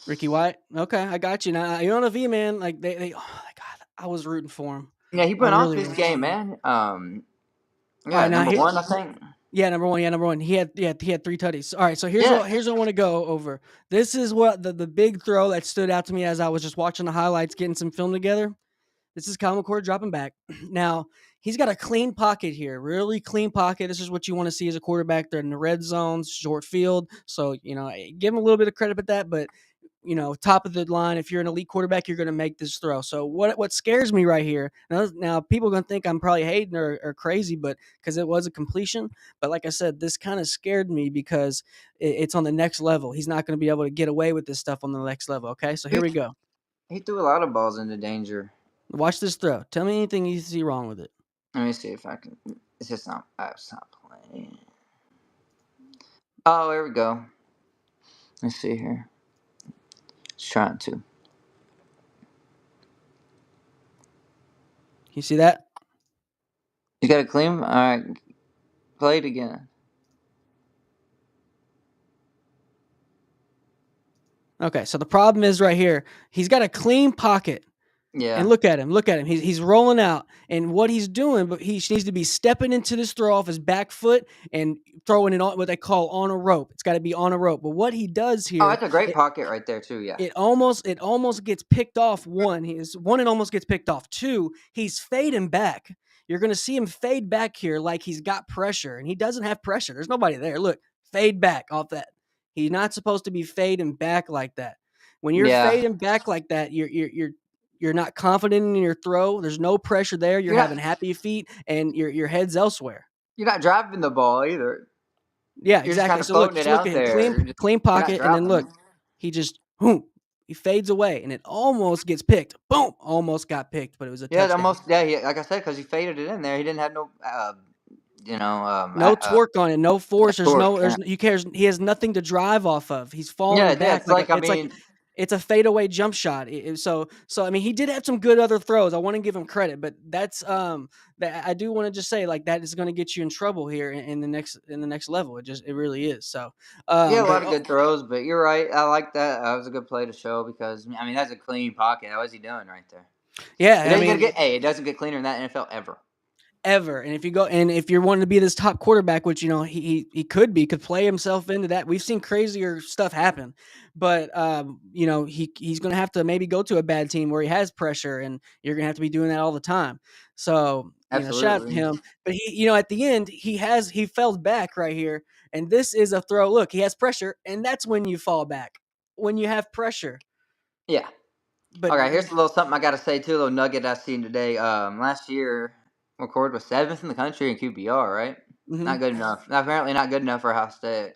[SPEAKER 1] Ricky White. Okay, I got you. Now you're on a V, man. Like they oh my God, I was rooting for him.
[SPEAKER 2] Yeah, he
[SPEAKER 1] I
[SPEAKER 2] went off
[SPEAKER 1] really
[SPEAKER 2] this
[SPEAKER 1] was.
[SPEAKER 2] game, man.
[SPEAKER 1] All
[SPEAKER 2] Yeah,
[SPEAKER 1] right, now
[SPEAKER 2] number
[SPEAKER 1] here,
[SPEAKER 2] one, I think.
[SPEAKER 1] yeah, number one, yeah, number one. He had 3 tutties. All right, so
[SPEAKER 2] Yeah.
[SPEAKER 1] here's what I want to go over. This is what the big throw that stood out to me as I was just watching the highlights, getting some film together. This is Kyle McCord dropping back. Now, he's got a clean pocket here, really clean pocket. This is what you want to see as a quarterback. They're in the red zones, short field. So, give him a little bit of credit with that, but top of the line, if you're an elite quarterback, you're going to make this throw. So what scares me right here, now people are going to think I'm probably hating or crazy, but because it was a completion. But like I said, this kind of scared me because it's on the next level. He's not going to be able to get away with this stuff on the next level. Okay, so here
[SPEAKER 2] He,
[SPEAKER 1] we go.
[SPEAKER 2] he threw a lot of balls into danger.
[SPEAKER 1] Watch this throw. Tell me anything you see wrong with it.
[SPEAKER 2] Let me see if I can. It's just not. It's not playing. Oh, here we go. Let's see here. It's trying to.
[SPEAKER 1] You see that?
[SPEAKER 2] You got a clean. All right, play it again.
[SPEAKER 1] Okay, so the problem is right here. He's got a clean pocket. And
[SPEAKER 2] Yeah.
[SPEAKER 1] look at him. Look at him. He's rolling out, and what he's doing, but he needs to be stepping into this throw off his back foot and throwing it on what they call on a rope. It's got to be on a rope. But what he does
[SPEAKER 2] Oh,
[SPEAKER 1] here,
[SPEAKER 2] that's a great pocket right there too. Yeah.
[SPEAKER 1] it almost gets picked off. One, it almost gets picked off. Two, he's fading back. You're going to see him fade back here like he's got pressure, and he doesn't have pressure. There's nobody there. Look, fade back off that. He's not supposed to be fading back like that. When you're
[SPEAKER 2] Yeah.
[SPEAKER 1] fading back like that, you're not confident in your throw. There's no pressure there. You're
[SPEAKER 2] You're not.
[SPEAKER 1] having happy feet, and your head's elsewhere.
[SPEAKER 2] You're not driving the ball either.
[SPEAKER 1] Yeah,
[SPEAKER 2] You're just kind
[SPEAKER 1] exactly.
[SPEAKER 2] of
[SPEAKER 1] So look,
[SPEAKER 2] floating it
[SPEAKER 1] just look
[SPEAKER 2] out
[SPEAKER 1] at him,
[SPEAKER 2] there.
[SPEAKER 1] clean
[SPEAKER 2] You're not
[SPEAKER 1] pocket, and then
[SPEAKER 2] dropping
[SPEAKER 1] look,
[SPEAKER 2] it.
[SPEAKER 1] he just boom, he fades away, and it almost gets picked. Boom, almost got picked, but it was a
[SPEAKER 2] Yeah, it
[SPEAKER 1] touchdown.
[SPEAKER 2] almost. Yeah, like I said, because he faded it in there. He didn't have no.
[SPEAKER 1] No torque on it, no force. There's
[SPEAKER 2] Torque.
[SPEAKER 1] no, there's you cares. He has nothing to drive off of. He's
[SPEAKER 2] Yeah,
[SPEAKER 1] falling back
[SPEAKER 2] it's
[SPEAKER 1] like
[SPEAKER 2] like I
[SPEAKER 1] it's like
[SPEAKER 2] mean,
[SPEAKER 1] it's a fadeaway jump shot. So I mean, he did have some good other throws. I want to give him credit, but that I do want to just say like that is going to get you in trouble here in the next level. It really is. So
[SPEAKER 2] he had a
[SPEAKER 1] but
[SPEAKER 2] lot of good throws, but you're right. I like that. That was a good play to show because I mean that's a clean pocket. How is he doing right there? It
[SPEAKER 1] yeah, I
[SPEAKER 2] ain't gonna
[SPEAKER 1] mean
[SPEAKER 2] get. Hey, it doesn't get cleaner than that in NFL ever.
[SPEAKER 1] ever. And if you're wanting to be this top quarterback, which he could play himself into that. We've seen crazier stuff happen, but he's going to have to maybe go to a bad team where he has pressure, and you're going to have to be doing that all the time. So shout out to
[SPEAKER 2] Absolutely.
[SPEAKER 1] him. But at the end he fell back right here, and this is a throw. Look, he has pressure, and that's when you fall back when you have pressure.
[SPEAKER 2] Yeah.
[SPEAKER 1] But
[SPEAKER 2] Okay. Here's a little something I got to say too. A little nugget I seen today. Last year, McCord was seventh in the country in QBR. Right.
[SPEAKER 1] mhm.
[SPEAKER 2] Not good enough. Apparently not good enough for Ohio State.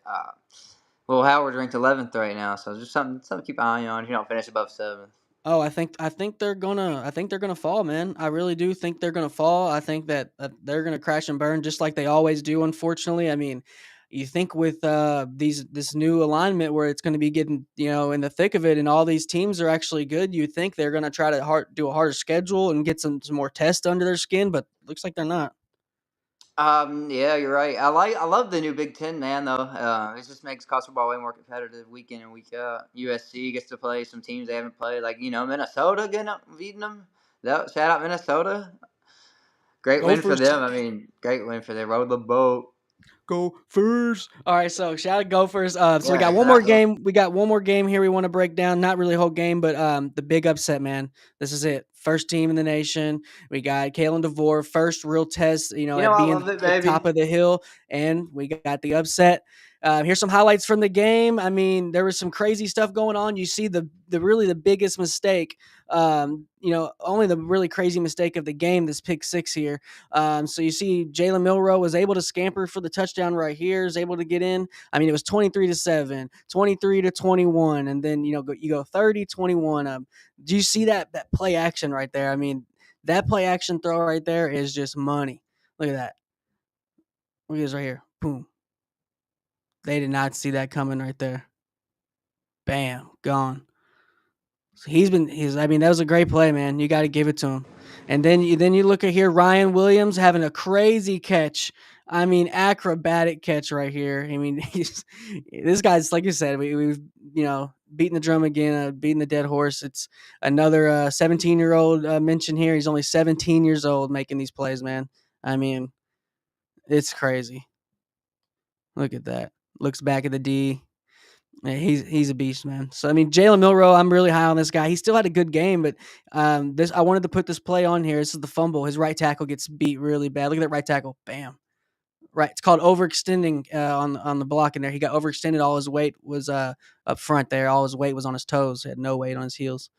[SPEAKER 2] Well, Howard's ranked 11th right now, so just something to keep an eye on. If you don't finish above 7th.
[SPEAKER 1] Oh, I think they're gonna fall, man. I really do think they're gonna fall. I think that they're gonna crash and burn just like they always do. Unfortunately, I mean, you think with this new alignment where it's going to be getting in the thick of it, and all these teams are actually good. You think they're gonna try to do a harder schedule and get some more tests under their skin, but looks like they're not.
[SPEAKER 2] Yeah, you're right. I love the new Big Ten, man. Though it just makes college football way more competitive week in and week out. USC gets to play some teams they haven't played, like Minnesota getting up, beating them. Shout out Minnesota. Great win for
[SPEAKER 1] Gophers.
[SPEAKER 2] them. I mean, great win for them. Rode the boat.
[SPEAKER 1] Gophers. All right, so shout out Gophers. So we
[SPEAKER 2] Yeah,
[SPEAKER 1] got one
[SPEAKER 2] shout
[SPEAKER 1] more
[SPEAKER 2] out though.
[SPEAKER 1] game. We got one more game here we want to break down. Not really a whole game, but the big upset, man. This is it. First team in the nation. We got Kalen DeVore, first real test,
[SPEAKER 2] You know
[SPEAKER 1] at
[SPEAKER 2] I
[SPEAKER 1] being
[SPEAKER 2] love it,
[SPEAKER 1] the top
[SPEAKER 2] baby.
[SPEAKER 1] of the hill, and we got the upset. Here's some highlights from the game. I mean, there was some crazy stuff going on. You see the really the biggest mistake. Only the really crazy mistake of the game. This pick six here. So you see, Jalen Milroe was able to scamper for the touchdown right here. Is able to get in. I mean, it was 23-7, 23-21, and then you go 30-21. Do you see that play action right there? I mean, that play action throw right there is just money. Look at that. Look at this right here. Boom. They did not see that coming right there. Bam, gone. So I mean, that was a great play, man. You got to give it to him. And then you look at here, Ryan Williams having a crazy catch. I mean, acrobatic catch right here. I mean, this guy's like you said, we've beating the drum again, beating the dead horse. It's another 17-year-old mentioned here. He's only 17 years old making these plays, man. I mean, it's crazy. Look at that. Looks back at the D. Yeah, he's a beast, man. So I mean, Jalen Milroe, I'm really high on this guy. He still had a good game, but this I wanted to put this play on here. This is the fumble. His right tackle gets beat really bad. Look at that right tackle. Bam. Right. It's called overextending on the block in there. He got overextended. All his weight was up front there. All his weight was on his toes. He had no weight on his heels.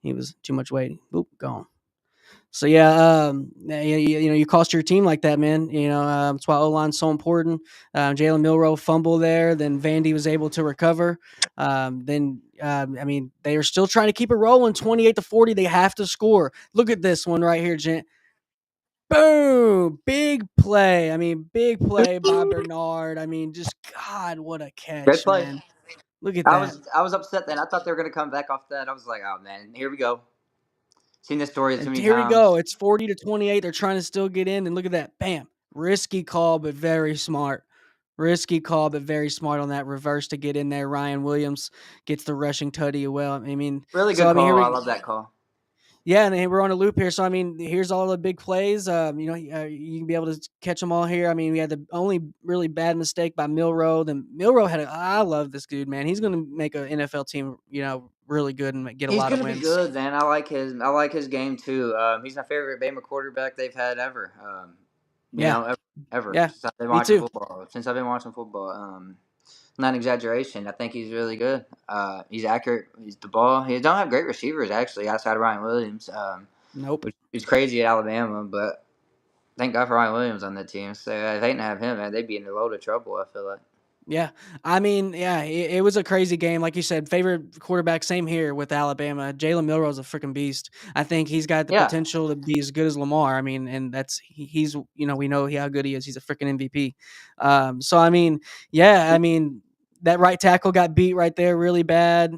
[SPEAKER 1] He was too much weight. Boop, gone. So yeah, you cost your team like that, man. That's why O line's so important. Jalen Milroe fumble there, then Vandy was able to recover. I mean, they are still trying to keep it rolling. 28-40, they have to score. Look at this one right here, gent. Boom! Big play. I mean, big play by Bernard. I mean, just God, what a
[SPEAKER 2] Great
[SPEAKER 1] catch,
[SPEAKER 2] play.
[SPEAKER 1] man. Look at
[SPEAKER 2] I
[SPEAKER 1] that.
[SPEAKER 2] was I was upset then. I thought they were gonna come back off that. I was like, oh man, here we go. Seen this story too
[SPEAKER 1] And
[SPEAKER 2] many
[SPEAKER 1] here we go.
[SPEAKER 2] times.
[SPEAKER 1] It's 40-28. They're trying to still get in. And look at that. Bam. Risky call, but very smart. Risky call, but very smart on that reverse to get in there. Ryan Williams gets the rushing tutty. Well, I mean,
[SPEAKER 2] Really
[SPEAKER 1] so
[SPEAKER 2] good
[SPEAKER 1] I mean, here
[SPEAKER 2] call. I
[SPEAKER 1] we,
[SPEAKER 2] love that call.
[SPEAKER 1] yeah, and then we're on a loop here. So I mean, here's all the big plays. You can be able to catch them all here. I mean, we had the only really bad mistake by Milroe. Then Milroe I love this dude, man. He's going to make an NFL team, really good and get a
[SPEAKER 2] He's
[SPEAKER 1] lot of
[SPEAKER 2] gonna be
[SPEAKER 1] wins.
[SPEAKER 2] good, man. I like his game too. He's my favorite Bama quarterback they've had ever.
[SPEAKER 1] Yeah,
[SPEAKER 2] Ever
[SPEAKER 1] yeah,
[SPEAKER 2] since I've been
[SPEAKER 1] me
[SPEAKER 2] watching
[SPEAKER 1] too.
[SPEAKER 2] football. Since I've been watching football. Not an exaggeration. I think he's really good. He's accurate. He's the ball. He don't have great receivers actually outside of Ryan Williams.
[SPEAKER 1] Nope.
[SPEAKER 2] Which is crazy at Alabama, but thank God for Ryan Williams on that team. So if they didn't have him, man, they'd be in a load of trouble. I feel like.
[SPEAKER 1] Yeah. I mean, yeah, it was a crazy game. Like you said, favorite quarterback, same here with Alabama. Jalen Milroe's a freaking beast. I think he's got the
[SPEAKER 2] Yeah,
[SPEAKER 1] potential to be as good as Lamar. I mean, and he's, we know how good he is. He's a freaking MVP. So, I mean, yeah, I mean, that right tackle got beat right there really bad.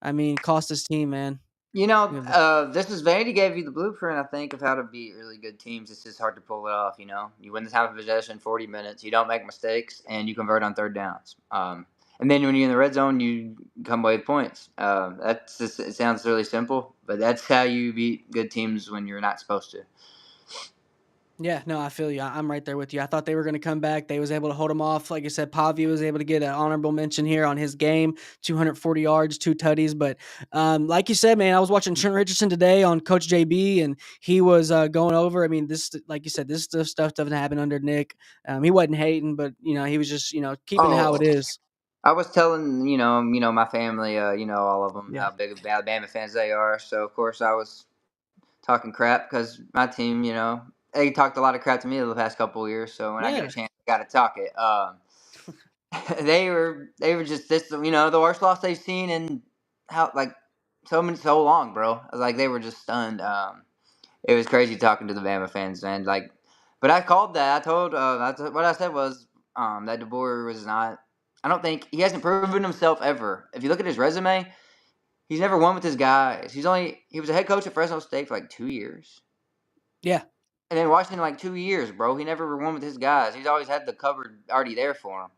[SPEAKER 1] I mean, cost his team, man. Look at that.
[SPEAKER 2] This is Vandy gave you the blueprint, I think, of how to beat really good teams. It's just hard to pull it off. You win the time of possession, 40 minutes. You don't make mistakes, and you convert on third downs. And then when you're in the red zone, you come away with points. It sounds really simple, but that's how you beat good teams when you're not supposed to.
[SPEAKER 1] Yeah, no, I feel you. I'm right there with you. I thought they were going to come back. They was able to hold them off. Like I said, Pavia was able to get an honorable mention here on his game, 240 yards, 2 tutties. But like you said, man, I was watching Trent Richardson today on Coach JB, and he was going over. I mean, this, like you said, this stuff doesn't happen under Nick. He wasn't hating, but he was just keeping it how it
[SPEAKER 2] Oh,
[SPEAKER 1] is.
[SPEAKER 2] I was telling my family, all of them,
[SPEAKER 1] Yeah,
[SPEAKER 2] how big of Alabama fans they are. So of course I was talking crap because my team, they talked a lot of crap to me the past couple of years. So when I get a
[SPEAKER 1] yeah,
[SPEAKER 2] chance, I got to talk it. They were just this, the worst loss they've seen in how like so long, bro. Like they were just stunned. It was crazy talking to the Bama fans, and like, but I called that. I told what I said was that DeBoer was not. I don't think he hasn't proven himself ever. If you look at his resume, he's never won with his guys. He was a head coach at Fresno State for like 2 years.
[SPEAKER 1] yeah,
[SPEAKER 2] And then Washington like 2 years, bro. He never won with his guys. He's always had the cupboard already there for him.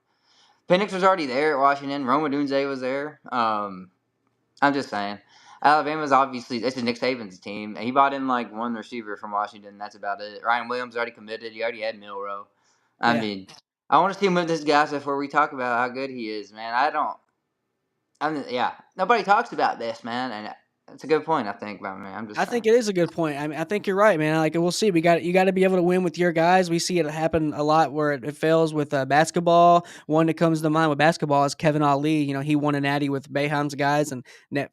[SPEAKER 2] Penix was already there at Washington. Roma Dunze was there. I'm just saying. Alabama's obviously this is Nick Saban's team. He bought in like one receiver from Washington. That's about it. Ryan Williams already committed. He already had Milroe. I
[SPEAKER 1] yeah.
[SPEAKER 2] mean, I want to see him with this guy before we talk about how good he is, man. I don't. Yeah. Nobody talks about this, man, and That's a good point. I think about me. I'm just
[SPEAKER 1] I think
[SPEAKER 2] saying.
[SPEAKER 1] it is a good point. I mean, I think you're right, man. Like, we'll see. You got to be able to win with your guys. We see it happen a lot where it fails with basketball. One that comes to mind with basketball is Kevin Ali. You know, he won a natty with Bayham's guys and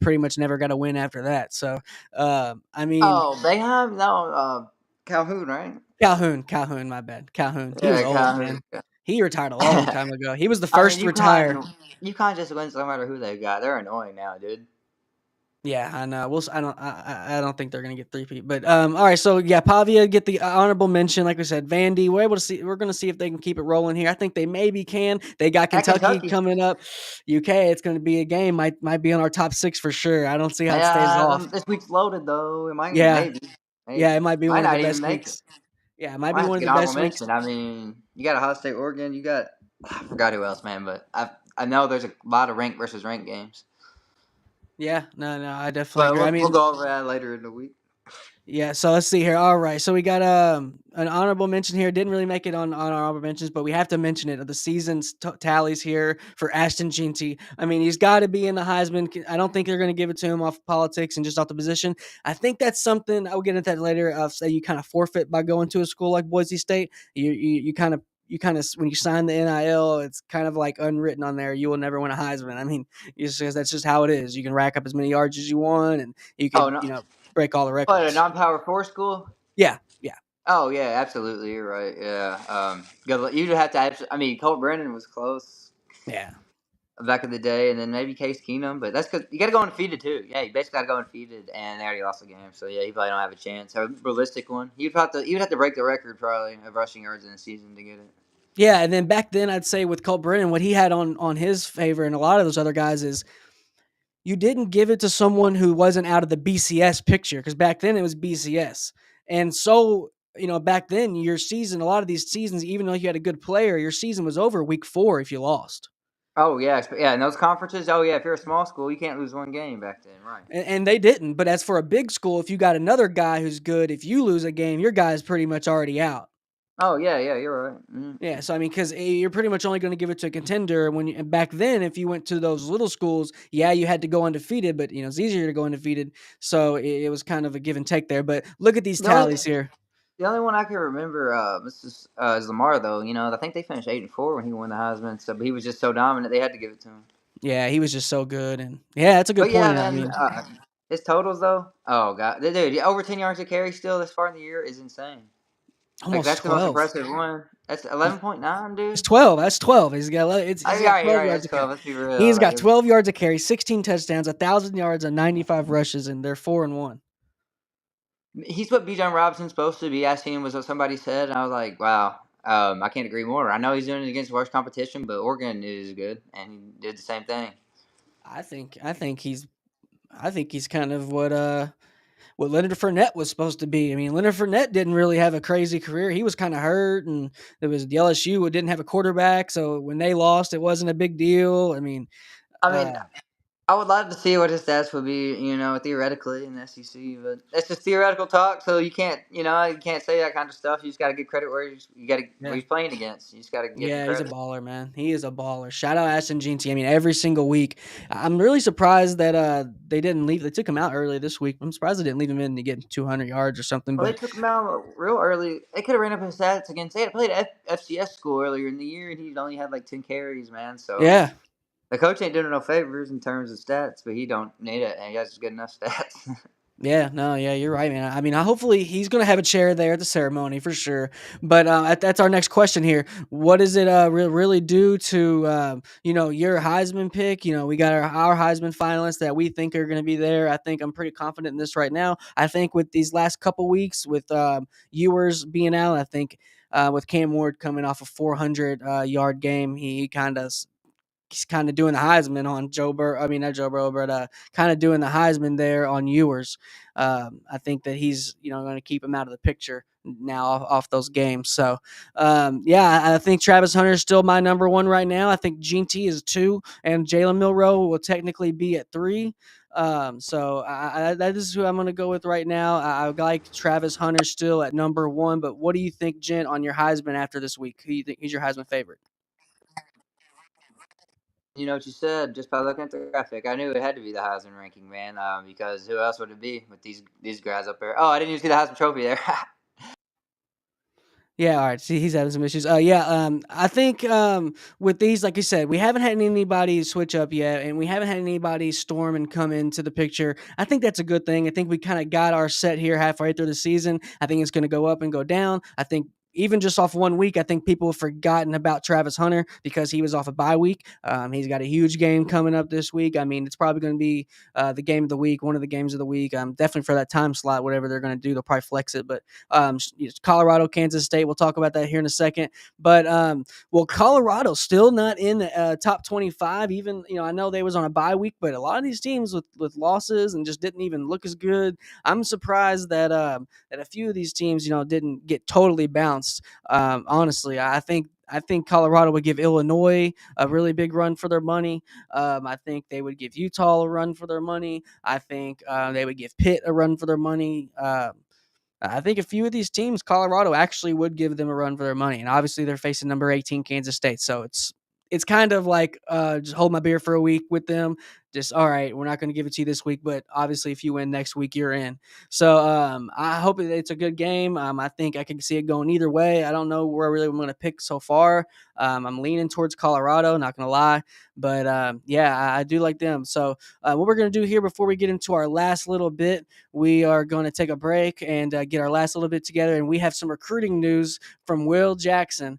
[SPEAKER 1] pretty much never got a win after that. So, I mean,
[SPEAKER 2] Oh, Bayham? No, Calhoun, right?
[SPEAKER 1] Calhoun, my bad, Calhoun. He was
[SPEAKER 2] Yeah,
[SPEAKER 1] old,
[SPEAKER 2] Calhoun.
[SPEAKER 1] man. He retired a long time ago. He was the
[SPEAKER 2] I mean,
[SPEAKER 1] first to retire.
[SPEAKER 2] UConn just wins no matter who they got. They're annoying now, dude.
[SPEAKER 1] Yeah, I know. I don't. I don't think they're gonna get three-peat. But all right. So yeah, Pavia get the honorable mention. Like we said, Vandy. We're able to see. We're gonna see if they can keep it rolling here. I think they maybe can. They got
[SPEAKER 2] At
[SPEAKER 1] Kentucky
[SPEAKER 2] Kentucky,
[SPEAKER 1] coming up. UK. It's gonna be a game. Might be on our top six for sure. I don't see how it stays
[SPEAKER 2] yeah,
[SPEAKER 1] off.
[SPEAKER 2] this week's loaded though. It might,
[SPEAKER 1] Yeah, yeah.
[SPEAKER 2] maybe,
[SPEAKER 1] It might be
[SPEAKER 2] might
[SPEAKER 1] one of the
[SPEAKER 2] not even
[SPEAKER 1] best
[SPEAKER 2] make it.
[SPEAKER 1] weeks. Yeah, it might
[SPEAKER 2] Might
[SPEAKER 1] be
[SPEAKER 2] have
[SPEAKER 1] one
[SPEAKER 2] to
[SPEAKER 1] of
[SPEAKER 2] get
[SPEAKER 1] the
[SPEAKER 2] honorable
[SPEAKER 1] best weeks.
[SPEAKER 2] mention. I mean, you got Ohio State, Oregon. You got I forgot who else, man. But I know there's a lot of ranked versus ranked games.
[SPEAKER 1] Yeah, no. I definitely
[SPEAKER 2] But
[SPEAKER 1] agree. I
[SPEAKER 2] we'll
[SPEAKER 1] mean,
[SPEAKER 2] go over that later in the week.
[SPEAKER 1] yeah, so let's see here. All right, so we got an honorable mention here. Didn't really make it on our honorable mentions, but we have to mention it. The season's tallies here for Ashton Jeanty. I mean, he's got to be in the Heisman. I don't think they're going to give it to him off politics and just off the position. I think that's something I'll get into that later. Of say you kind of forfeit by going to a school like Boise State. You kind of when you sign the NIL, it's kind of like unwritten on there. You will never win a Heisman. I mean, that's just how it is. You can rack up as many yards as you want, and you
[SPEAKER 2] Oh
[SPEAKER 1] could
[SPEAKER 2] no,
[SPEAKER 1] break all the
[SPEAKER 2] what a
[SPEAKER 1] records.
[SPEAKER 2] non-power four school.
[SPEAKER 1] Yeah, yeah,
[SPEAKER 2] Oh yeah, absolutely. You're right. Yeah. You'd have to. I mean, Colt Brennan was close
[SPEAKER 1] yeah.
[SPEAKER 2] back in the day, and then maybe Case Keenum, but that's because you got to go undefeated too. Yeah, you basically got to go undefeated, and they already lost the game, so yeah, he probably don't have a chance. A realistic one, you'd have to break the record probably of rushing yards in a season to get it.
[SPEAKER 1] Yeah, and then back then, I'd say with Colt Brennan, what he had on his favor and a lot of those other guys is you didn't give it to someone who wasn't out of the BCS picture because back then it was BCS, and so back then your season, a lot of these seasons, even though you had a good player, your season was over week 4 if you lost.
[SPEAKER 2] Oh yeah, yeah. In those conferences, oh yeah, if you're a small school, you can't lose one game back then, right?
[SPEAKER 1] And they didn't. But as for a big school, if you got another guy who's good, if you lose a game, your guy's pretty much already out.
[SPEAKER 2] Oh yeah, yeah, you're right.
[SPEAKER 1] Yeah, so I mean, because you're pretty much only going to give it to a contender. And back then, if you went to those little schools, yeah, you had to go undefeated, but it's easier to go undefeated. So it was kind of a give and take there. But look at these
[SPEAKER 2] The only
[SPEAKER 1] tallies here.
[SPEAKER 2] the only one I can remember, is Lamar though. I think they finished 8-4 when he won the Heisman. So, but he was just so dominant, they had to give it to him.
[SPEAKER 1] Yeah, he was just so good, and yeah, that's a good
[SPEAKER 2] But yeah,
[SPEAKER 1] point. I
[SPEAKER 2] man,
[SPEAKER 1] mean,
[SPEAKER 2] his totals though. Oh god, dude, over 10 yards a carry still this far in the year is insane. Like
[SPEAKER 1] almost
[SPEAKER 2] that's the most
[SPEAKER 1] 12.
[SPEAKER 2] impressive one. That's 11.9,
[SPEAKER 1] It's
[SPEAKER 2] dude.
[SPEAKER 1] 12. That's 12.
[SPEAKER 2] Oh,
[SPEAKER 1] He's got
[SPEAKER 2] yeah, you're
[SPEAKER 1] 12
[SPEAKER 2] right.
[SPEAKER 1] yards
[SPEAKER 2] That's
[SPEAKER 1] of carry.
[SPEAKER 2] 12. Let's be real.
[SPEAKER 1] He's
[SPEAKER 2] Like
[SPEAKER 1] got 12 yards of carry, 16 touchdowns, 1,000 yards, and 95 rushes, and they're 4-1.
[SPEAKER 2] he's what Bijan Robinson's supposed to be. I seen was what somebody said, and I was like, wow. I can't agree more. I know he's doing it against worse competition, but Oregon is good, and he did the same thing.
[SPEAKER 1] I think he's kind of what Leonard Fournette was supposed to be. I mean, Leonard Fournette didn't really have a crazy career. He was kind of hurt, and there was the LSU who didn't have a quarterback, so when they lost, it wasn't a big deal. I mean,
[SPEAKER 2] I mean,
[SPEAKER 1] uh,
[SPEAKER 2] I would love to see what his stats would be, theoretically in the SEC, but that's just theoretical talk. So you can't say that kind of stuff. You just got to give credit you got to where
[SPEAKER 1] yeah.
[SPEAKER 2] he's playing against. You just got to give him
[SPEAKER 1] Yeah, he's a
[SPEAKER 2] credit.
[SPEAKER 1] baller, man. He is a baller. Shout out Ashton Jeanty. I mean, every single week. I'm really surprised that they didn't leave. They took him out early this week. I'm surprised they didn't leave him in to get 200 yards or something.
[SPEAKER 2] Well, they
[SPEAKER 1] But
[SPEAKER 2] took him out real early. They could have ran up his stats against. They had played at FCS school earlier in the year, and he only had like 10 carries, man. So
[SPEAKER 1] yeah,
[SPEAKER 2] the coach ain't doing no favors in terms of stats, but he don't need it, and he has good enough stats.
[SPEAKER 1] yeah, no, yeah, you're right, man. I mean, hopefully he's going to have a chair there at the ceremony for sure. But that's our next question here. What does it really do to your Heisman pick? We got our Heisman finalists that we think are going to be there. I think I'm pretty confident in this right now. I think with these last couple weeks with Ewers being out, I think with Cam Ward coming off a 400 yard game, he kind of he's kind of doing the Heisman on Joe Burrow. I mean, not Joe Burrow, but kind of doing the Heisman there on Ewers. I think that he's going to keep him out of the picture now off those games. So, yeah, I think Travis Hunter is still my number one right now. I think Gene T is 2, and Jalen Milroe will technically be at 3. So that is who I'm going to go with right now. I like Travis Hunter still at number 1. But what do you think, Jen, on your Heisman after this week? Who do you think is your Heisman favorite?
[SPEAKER 2] You know what you said just by looking at the graphic. I knew it had to be the Heisman ranking, man. Because who else would it be with these guys up there? Oh, I didn't even see the Heisman Trophy there.
[SPEAKER 1] Yeah, all right. See, he's having some issues. Yeah, I think with these, like you said, we haven't had anybody switch up yet, and we haven't had anybody storm and come into the picture. I think that's a good thing. I think we kind of got our set here halfway through the season. I think it's going to go up and go down. I think even just off 1 week, I think people have forgotten about Travis Hunter because he was off a bye week. He's got a huge game coming up this week. I mean, it's probably going to be the game of the week, one of the games of the week. Definitely for that time slot, whatever they're going to do, they'll probably flex it. But Colorado, Kansas State. We'll talk about that here in a second. But well, Colorado's still not in the top 25. Even I know they was on a bye week, but a lot of these teams with losses and just didn't even look as good. I'm surprised that a few of these teams didn't get totally bounced. Honestly, I think Colorado would give Illinois a really big run for their money. I think they would give Utah a run for their money. I think they would give Pitt a run for their money. I think a few of these teams, Colorado actually would give them a run for their money, and obviously they're facing number 18 Kansas State, so it's kind of like just hold my beer for a week with them. Just all right, we're not going to give it to you this week, but obviously if you win next week, you're in. So I hope it's a good game. I think I can see it going either way. I don't know where really I'm going to pick so far. I'm leaning towards Colorado, not going to lie, but yeah, I do like them. So what we're going to do here before we get into our last little bit, we are going to take a break and get our last little bit together, and we have some recruiting news from William Jackson,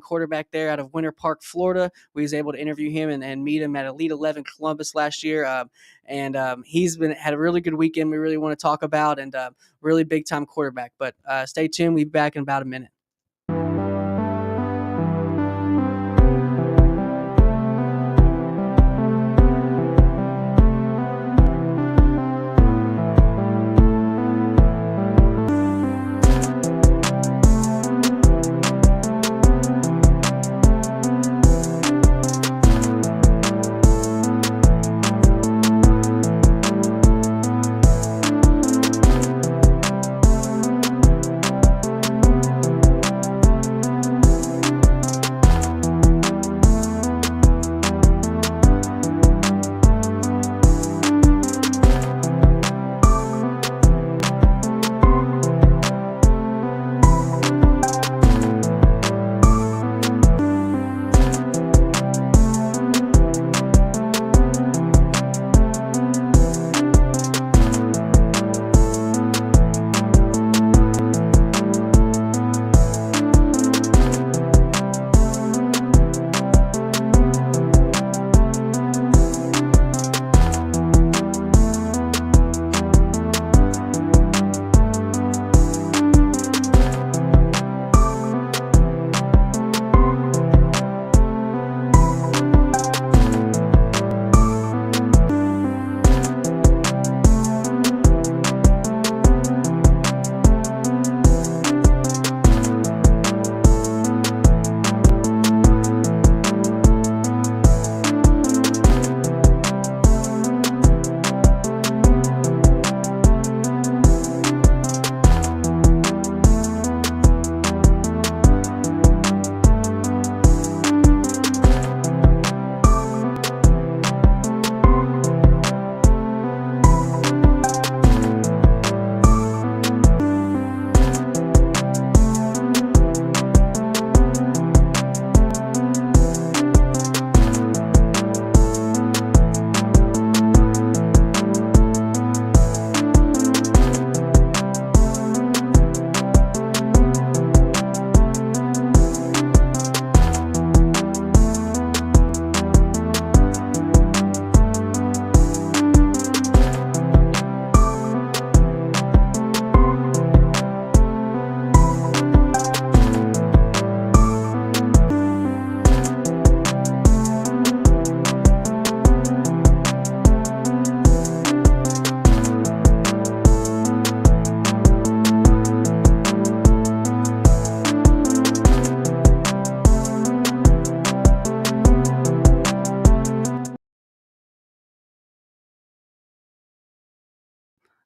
[SPEAKER 1] quarterback there out of Winter Park, Florida. We was able to interview him and meet him at Elite 11 Columbus last year, and he's had a really good weekend. We really want to talk about, and really big time quarterback. But stay tuned. We'll be back in about a minute.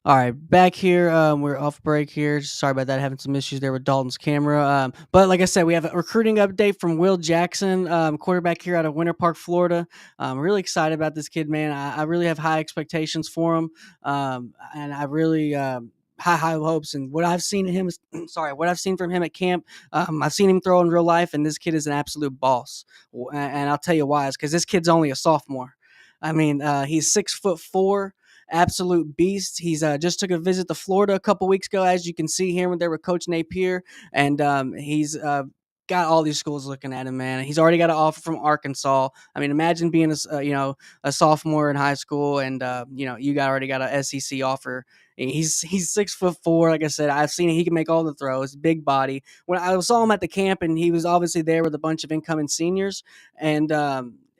[SPEAKER 1] All right, back here. We're off break here. Sorry about that. Having some issues there with Dalton's camera. But like I said, we have a recruiting update from Will Jackson, quarterback here out of Winter Park, Florida. I'm really excited about this kid, man. I really have high expectations for him, and I really high hopes. And what I've seen in him is, sorry, what I've seen from him at camp. I've seen him throw in real life, and this kid is an absolute boss. And I'll tell you why. It's because this kid's only a sophomore. I mean, he's 6'4", absolute beast. He's just took a visit to Florida a couple weeks ago, as you can see here when they were Coach Napier, and he's got all these schools looking at him, man. He's already got an offer from Arkansas. I mean, imagine being a sophomore in high school, and you got already got a SEC offer. He's 6'4". Like I said, I've seen it. He can make all the throws. Big body. When I saw him at the camp, and he was obviously there with a bunch of incoming seniors, and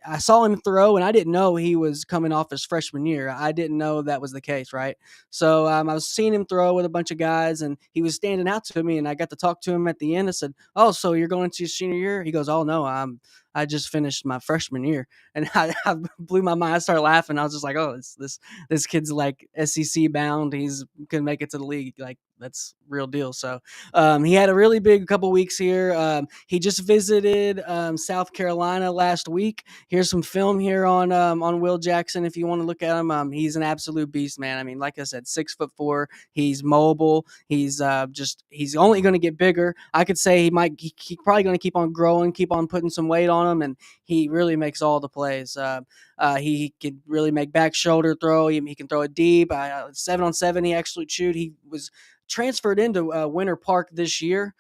[SPEAKER 1] I saw him throw, and I didn't know he was coming off his freshman year. I didn't know that was the case, right? So I was seeing him throw with a bunch of guys, and he was standing out to me, and I got to talk to him at the end. I said, "Oh, so you're going to your senior year?" He goes, "Oh no, I just finished my freshman year," and I blew my mind. I started laughing. I was just like, "Oh, this kid's like SEC bound. He's gonna make it to the league. Like that's real deal." So he had a really big couple weeks here. He just visited South Carolina last week. Here's some film here on Will Jackson if you want to look at him. He's an absolute beast, man. I mean, like I said, 6'4". He's mobile. He's only going to get bigger. I could say he probably going to keep on growing, keep on putting some weight on him, and he really makes all the plays. He can really make back shoulder throw. He can throw it deep. 7-on-7, he actually chewed. He was transferred into Winter Park this year.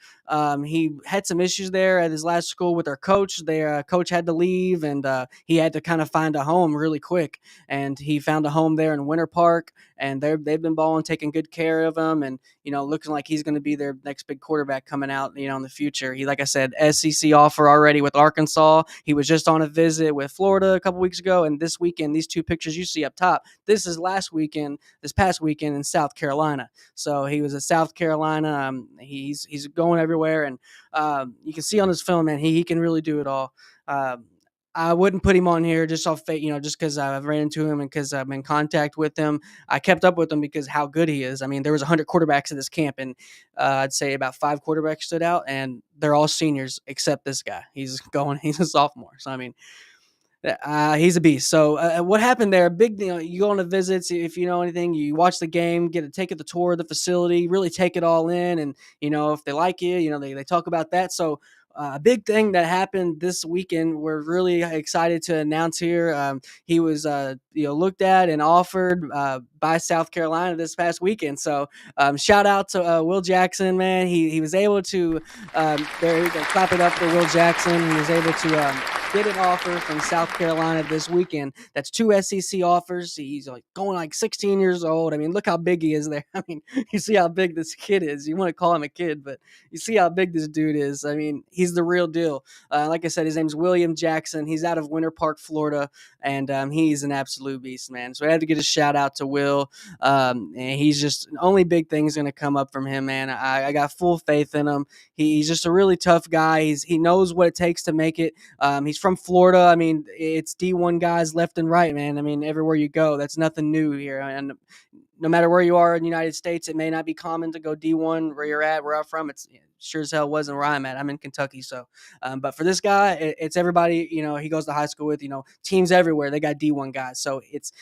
[SPEAKER 1] He had some issues there at his last school with their coach. Their coach had to leave, and he had to kind of find a home really quick. And he found a home there in Winter Park, and they've been balling, taking good care of him, and looking like he's going to be their next big quarterback coming out, in the future. He, like I said, SEC offer already with Arkansas. He was just on a visit with Florida a couple weeks ago, and this weekend, these two pictures you see up top, this is this past weekend in South Carolina. So he was at South Carolina. He's going everywhere, and you can see on his film, man, he can really do it all. I wouldn't put him on here just off fate, just because I've ran into him and because I'm in contact with him. I kept up with him because how good he is. I mean, there was 100 quarterbacks at this camp, and I'd say about 5 quarterbacks stood out, and they're all seniors except this guy. He's a sophomore. So I mean, he's a beast. So what happened there? Big, you go on the visits. If you know anything, you watch the game, take the tour of the facility, really take it all in, and if they like you, they talk about that. So a big thing that happened this weekend, we're really excited to announce here. He was looked at and offered by South Carolina this past weekend. So shout out to Will Jackson, man. He was able to there you go, clap it up for Will Jackson. He was able to get an offer from South Carolina this weekend. That's 2 SEC offers. He's going like 16 years old. I mean, look how big he is there. I mean, you see how big this kid is. You want to call him a kid, but you see how big this dude is. I mean, he's the real deal. Like I said, his name's William Jackson. He's out of Winter Park, Florida, and he's an absolute beast, man. So I had to get a shout out to Will. And he's just only big things going to come up from him, man. I got full faith in him. He's just a really tough guy. He knows what it takes to make it. He's from Florida. I mean, it's D1 guys left and right, man. I mean, everywhere you go, that's nothing new here. And no matter where you are in the United States, it may not be common to go D1 where you're at, where I'm from. It's sure as hell wasn't where I'm at. I'm in Kentucky. So, but for this guy, it's everybody, he goes to high school with, teams everywhere. They got D1 guys. So it's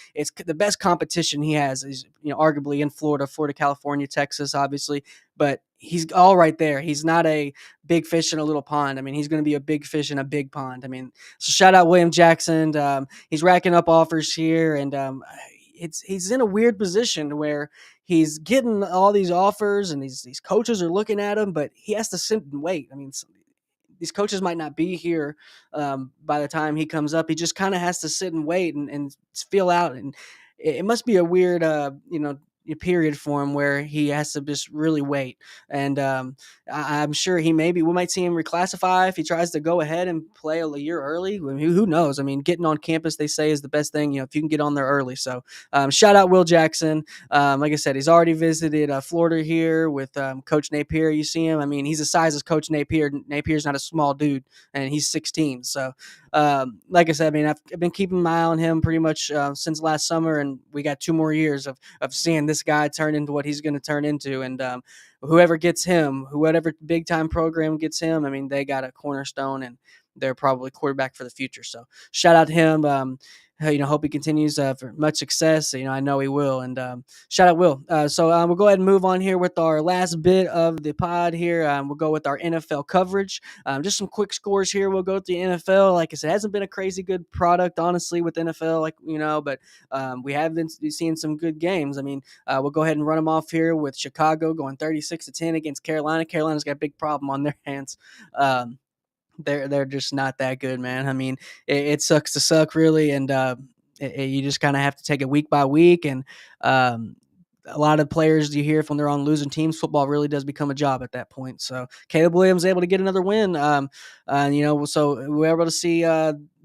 [SPEAKER 1] the best competition he has is, arguably in Florida, California, Texas, obviously, but he's all right there. He's not a big fish in a little pond. I mean, he's going to be a big fish in a big pond. I mean, so shout out William Jackson. He's racking up offers here, and he's in a weird position where he's getting all these offers, and these coaches are looking at him, but he has to sit and wait. I mean, these coaches might not be here by the time he comes up. He just kind of has to sit and wait and feel out, and it must be a weird, period for him where he has to just really wait. And I'm sure we might see him reclassify if he tries to go ahead and play a year early. I mean, who knows? I mean, getting on campus, they say, is the best thing, if you can get on there early. So shout out Will Jackson. Like I said, he's already visited Florida here with Coach Napier. You see him. I mean, he's the size of Coach Napier. Napier's not a small dude, and he's 16. So Like I said, I mean, I've been keeping my eye on him pretty much since last summer, and we got 2 more years of seeing this guy turn into what he's going to turn into. And whoever gets him, whoever big time program gets him, I mean, they got a cornerstone, and they're probably quarterback for the future. So shout out to him. Hope he continues for much success. I know he will. And shout out Will. So we'll go ahead and move on here with our last bit of the pod here. We'll go with our NFL coverage. Just some quick scores here. We'll go with the NFL. Like I said, it hasn't been a crazy good product, honestly, with NFL, but we have been seeing some good games. I mean, we'll go ahead and run them off here with Chicago going 36-10 against Carolina. Carolina's got a big problem on their hands. They're just not that good, man. I mean, it sucks to suck, really, and you just kind of have to take it week by week. And um, a lot of players you hear from they're on losing teams, football really does become a job at that point. So Caleb Williams able to get another win. So we were able to see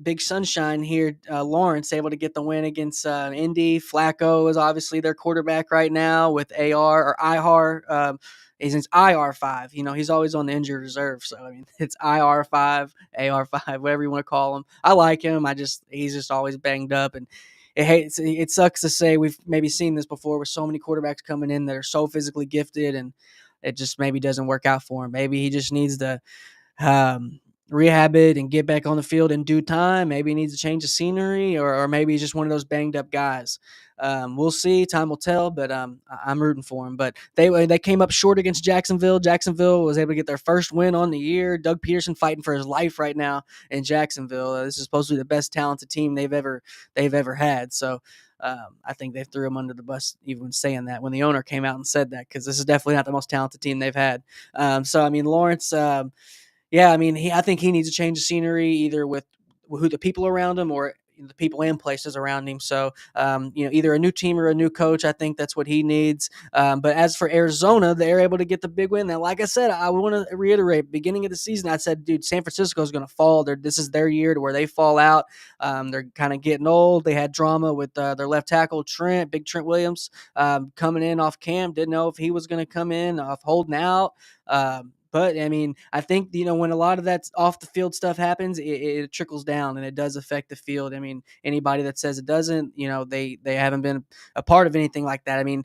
[SPEAKER 1] Big Sunshine here. Lawrence able to get the win against Indy. Flacco is obviously their quarterback right now with AR or IR. He's in IR5. He's always on the injured reserve. So I mean, it's IR5, AR5, whatever you want to call him. I like him. He's just always banged up, and it sucks to say we've maybe seen this before with so many quarterbacks coming in that are so physically gifted, and it just maybe doesn't work out for him. Maybe he just needs to rehab it and get back on the field in due time. Maybe he needs to change the scenery, or maybe he's just one of those banged up guys. We'll see. Time will tell, but I'm rooting for him. But they came up short against Jacksonville. Jacksonville was able to get their first win on the year. Doug Peterson fighting for his life right now in Jacksonville. This is supposed to be the best talented team they've ever had. So I think they threw him under the bus even saying that when the owner came out and said that, because this is definitely not the most talented team they've had. So I mean, Lawrence. Yeah, I mean, I think he needs to change the scenery either with who the people around him or the people and places around him. So, either a new team or a new coach. I think that's what he needs. But as for Arizona, they're able to get the big win. Now, like I said, I want to reiterate, beginning of the season, I said, dude, San Francisco is going to fall. This is their year to where they fall out. They're kind of getting old. They had drama with their left tackle, Big Trent Williams, coming in off camp. Didn't know if he was going to come in off holding out. But I mean, I think when a lot of that off the field stuff happens, it trickles down and it does affect the field. I mean, anybody that says it doesn't, they haven't been a part of anything like that. I mean,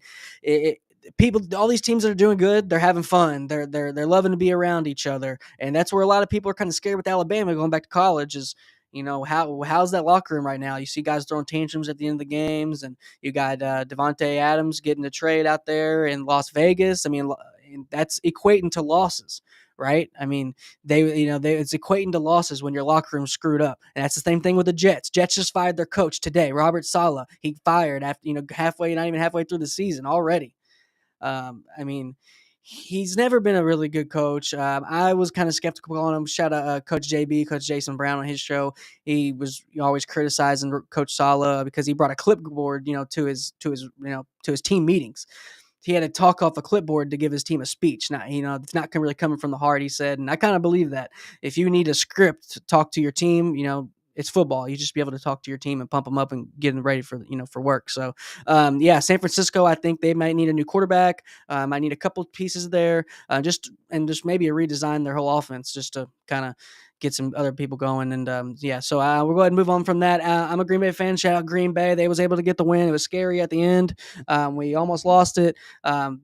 [SPEAKER 1] people, all these teams that are doing good, they're having fun. They're loving to be around each other, and that's where a lot of people are kind of scared with Alabama going back to college. Is how's that locker room right now? You see guys throwing tantrums at the end of the games, and you got Devontae Adams getting a trade out there in Las Vegas. I mean, that's equating to losses, right? I mean, it's equating to losses when your locker room's screwed up, and that's the same thing with the Jets. Jets just fired their coach today, Robert Saleh. He fired after not even halfway through the season already. I mean, he's never been a really good coach. I was kind of skeptical on him. Shout out Coach JB, Coach Jason Brown on his show. He was always criticizing Coach Saleh because he brought a clipboard, to his team meetings. He had to talk off a clipboard to give his team a speech. Now, it's not really coming from the heart, he said. And I kind of believe that. If you need a script to talk to your team, it's football. You just be able to talk to your team and pump them up and get them ready for work. So, San Francisco, I think they might need a new quarterback. Might need a couple pieces there, just maybe a redesign their whole offense just to kind of get some other people going. And so we'll go ahead and move on from that. I'm a Green Bay fan. Shout out Green Bay. They was able to get the win. It was scary at the end. We almost lost it.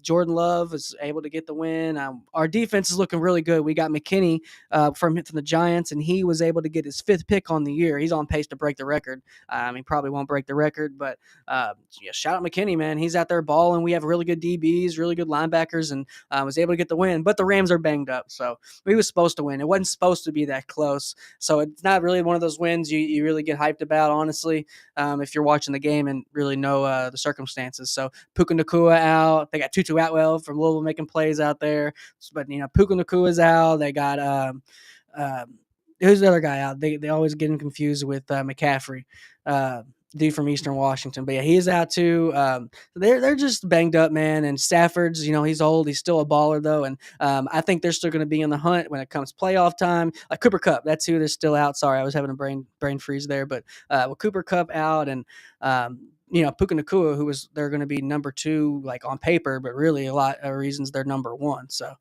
[SPEAKER 1] Jordan Love was able to get the win. Our defense is looking really good. We got McKinney from the Giants, and he was able to get his 5th pick on the year. He's on pace to break the record. He probably won't break the record, but shout out McKinney, man. He's out there balling. We have really good DBs, really good linebackers, and was able to get the win. But the Rams are banged up, so we was supposed to win. It wasn't supposed to be that close, so it's not really one of those wins you really get hyped about, honestly, if you're watching the game and really know the circumstances. So Puka Nacua out. They got Tutu Atwell from Louisville making plays out there, but Puka Nacua's out. They got who's the other guy out? They always getting confused with McCaffrey, dude from Eastern Washington. But yeah, he's out too. They're just banged up, man. And Stafford's, he's old. He's still a baller though, and I think they're still going to be in the hunt when it comes playoff time. Like Cooper Kupp, that's who they're still out. Sorry, I was having a brain freeze there. But with Cooper Kupp out and Puka Nakua, who was they're going to be number two, like on paper, but really a lot of reasons they're number one. So,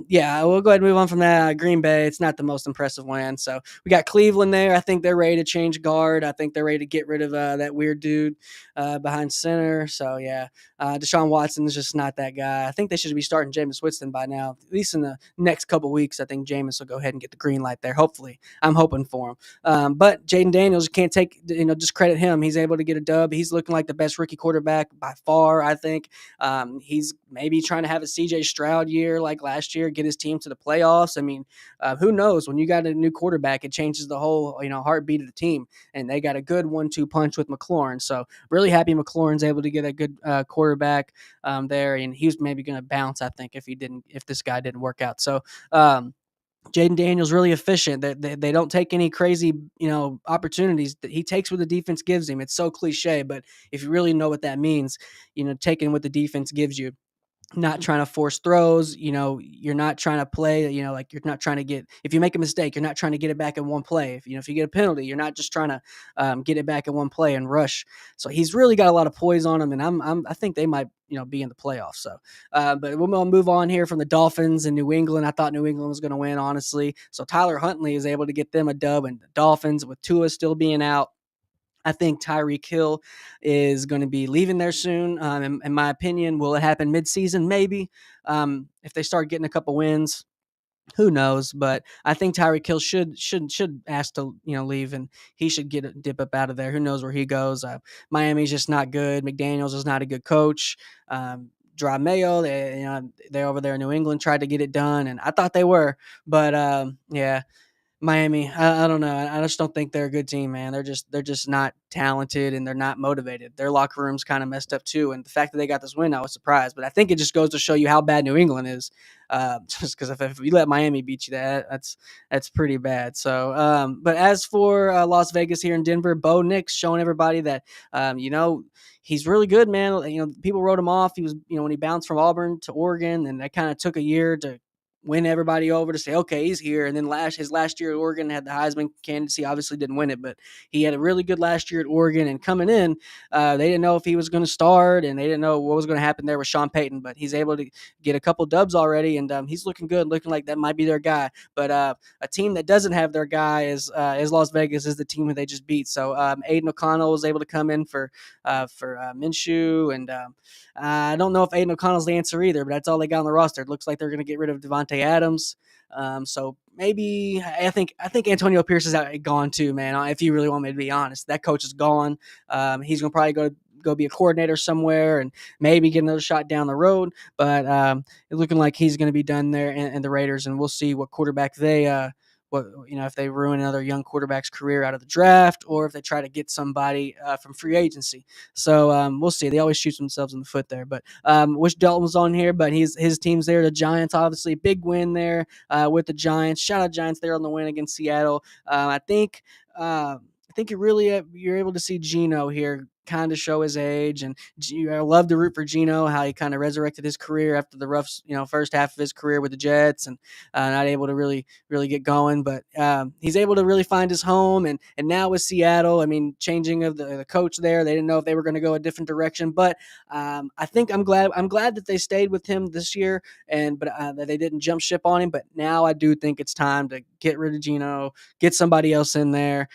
[SPEAKER 1] yeah, we'll go ahead and move on from that. Green Bay, it's not the most impressive win. So we got Cleveland there. I think they're ready to change guard. I think they're ready to get rid of that weird dude behind center. So yeah, Deshaun Watson is just not that guy. I think they should be starting Jameis Winston by now, at least in the next couple weeks. I think Jameis will go ahead and get the green light there. Hopefully, I'm hoping for him. But Jaden Daniels, you can't take, discredit him. He's able to get a dub. He's looking like the best rookie quarterback by far, I think. He's maybe trying to have a CJ Stroud year like last year, get his team to the playoffs. I mean, who knows? When you got a new quarterback, it changes the whole, heartbeat of the team. And they got a good 1-2 punch with McLaurin. So really happy McLaurin's able to get a good quarterback there. And he was maybe going to bounce, I think, if this guy didn't work out. So, Jaden Daniels really efficient. They don't take any crazy, opportunities that he takes what the defense gives him. It's so cliche, but if you really know what that means, taking what the defense gives you, not trying to force throws. You're not trying to play, like you're not trying to get, if you make a mistake, you're not trying to get it back in one play. If you get a penalty, you're not just trying to get it back in one play and rush. So he's really got a lot of poise on him, and I think they might, be in the playoffs. So, but we'll move on here from the Dolphins and New England. I thought New England was going to win, honestly. So Tyler Huntley is able to get them a dub, and the Dolphins, with Tua still being out, I think Tyreek Hill is going to be leaving there soon. In my opinion, will it happen midseason? Maybe. If they start getting a couple wins, who knows? But I think Tyreek Hill should ask to leave, and he should get a dip up out of there. Who knows where he goes? Miami's just not good. McDaniels is not a good coach. Draw Mayo, they're over there in New England, tried to get it done, and I thought they were, but yeah. Miami, I don't know. I just don't think they're a good team, man. They're just not talented, and they're not motivated. Their locker room's kind of messed up too. And the fact that they got this win, I was surprised. But I think it just goes to show you how bad New England is. Just because if you let Miami beat you, that's pretty bad. So, but as for Las Vegas here in Denver, Bo Nix showing everybody that he's really good, man. People wrote him off. He was, when he bounced from Auburn to Oregon, and that kind of took a year to win everybody over to say, okay, he's here. And then his last year at Oregon had the Heisman candidacy, obviously didn't win it, but he had a really good last year at Oregon. And coming in, they didn't know if he was going to start, and they didn't know what was going to happen there with Sean Payton, but he's able to get a couple dubs already, and he's looking good, looking like that might be their guy. But a team that doesn't have their guy is Las Vegas, is the team that they just beat. So Aiden O'Connell was able to come in for Minshew, and I don't know if Aiden O'Connell's the answer either, but that's all they got on the roster. It looks like they're going to get rid of Devontae Adams. So maybe I think Antonio Pierce is gone too, man. If you really want me to be honest, that coach is gone. He's going to probably go be a coordinator somewhere and maybe get another shot down the road. But it's looking like he's going to be done there in the Raiders, and we'll see what quarterback they if they ruin another young quarterback's career out of the draft, or if they try to get somebody from free agency. So we'll see. They always shoot themselves in the foot there. But wish Dalton was on here, but his team's there. The Giants, obviously, big win there with the Giants. Shout out Giants there on the win against Seattle. I think you're able to see Geno here kind of show his age, and I love to root for Geno, how he kind of resurrected his career after the rough, first half of his career with the Jets, and not able to really get going. But he's able to really find his home, and now with Seattle, I mean, changing of the coach there, they didn't know if they were going to go a different direction, but I think I'm glad that they stayed with him this year, but that they didn't jump ship on him. But now I do think it's time to get rid of Geno, get somebody else in there.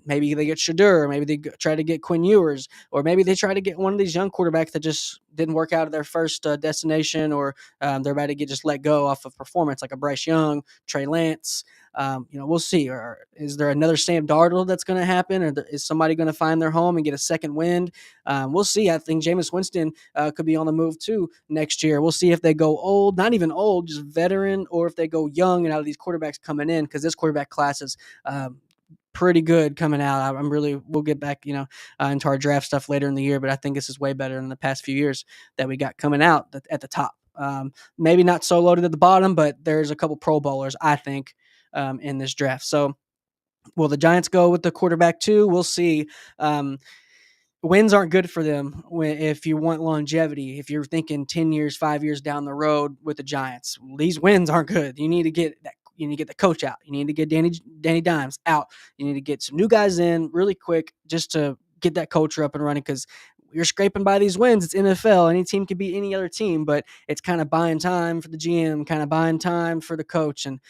[SPEAKER 1] Maybe they get Shadur, maybe they try to get Quinn Ewers, or maybe they try to get one of these young quarterbacks that just didn't work out of their first destination, or they're about to get just let go off of performance, like a Bryce Young, Trey Lance. We'll see. Or is there another Sam Darnold that's going to happen, or is somebody going to find their home and get a second wind? We'll see. I think Jameis Winston could be on the move too next year. We'll see if they go old, not even old, just veteran, or if they go young and out of these quarterbacks coming in, because this quarterback class is pretty good coming out. We'll get back, into our draft stuff later in the year, but I think this is way better than the past few years that we got coming out at the top. Maybe not so loaded at the bottom, but there's a couple Pro Bowlers, I think, in this draft. So will the Giants go with the quarterback too? We'll see. Wins aren't good for them if you want longevity. If you're thinking 10 years, 5 years down the road with the Giants, these wins aren't good. You need to get that. You need to get the coach out. You need to get Danny Dimes out. You need to get some new guys in really quick, just to get that culture up and running because you're scraping by these wins. It's NFL. Any team could beat any other team, but it's kind of buying time for the GM, kind of buying time for the coach, and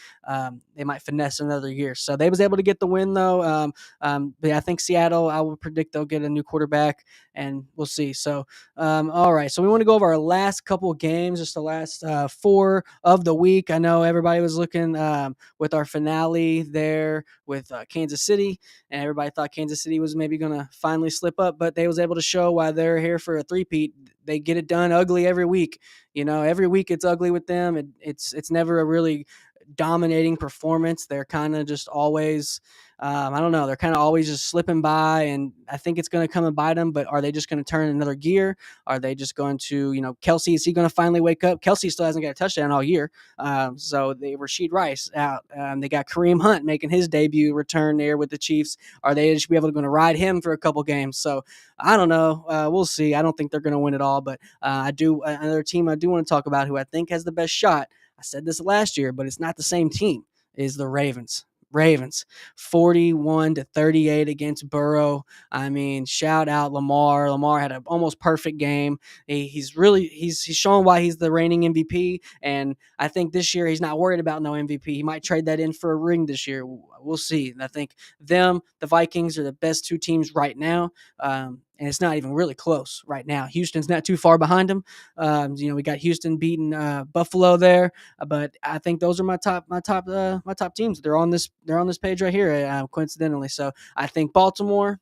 [SPEAKER 1] they might finesse another year. So they was able to get the win though. But yeah, I think Seattle, I will predict they'll get a new quarterback, and we'll see. So all right, so we want to go over our last couple of games, just the last four of the week. I know everybody was looking with our finale there with Kansas City, and everybody thought Kansas City was maybe going to finally slip up, but they was able to show why they're here for a three-peat. They get it done ugly every week. Every week it's ugly with them. It's never a really dominating performance. They're kind of just always, I don't know, they're kind of always just slipping by, and I think it's going to come and bite them. But are they just going to turn another gear? Are they just going to, Kelsey, is he going to finally wake up? Kelsey still hasn't got a touchdown all year. So they Rashid Rice out. They got Kareem Hunt making his debut return there with the Chiefs. Are they just be able to ride him for a couple games? So I don't know. We'll see. I don't think they're going to win it all, but I do. Another team I do want to talk about who I think has the best shot. I said this last year, but it's not the same team, is the Ravens. Ravens 41-38 against Burrow. I mean, shout out Lamar. Lamar had an almost perfect game. He's showing why he's the reigning MVP. And I think this year he's not worried about no MVP. He might trade that in for a ring this year. We'll see. And I think the Vikings are the best two teams right now. And it's not even really close right now. Houston's not too far behind them. We got Houston beating Buffalo there, but I think those are my top teams. They're on this page right here, coincidentally. So I think Baltimore.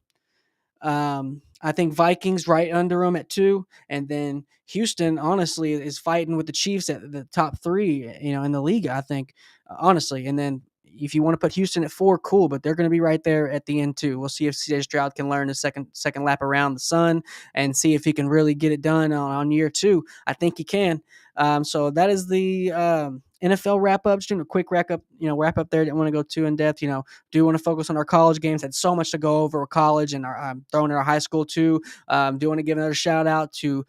[SPEAKER 1] I think Vikings right under them at 2, and then Houston honestly is fighting with the Chiefs at the top 3, in the league. I think honestly, and then if you want to put Houston at 4, cool, but they're going to be right there at the end too. We'll see if CJ Stroud can learn the second lap around the sun and see if he can really get it done on year 2. I think he can. So that is the NFL wrap up. Just doing a quick wrap up there. Didn't want to go too in depth. Do want to focus on our college games. Had so much to go over with college and our throwing in our high school too. Do want to give another shout out to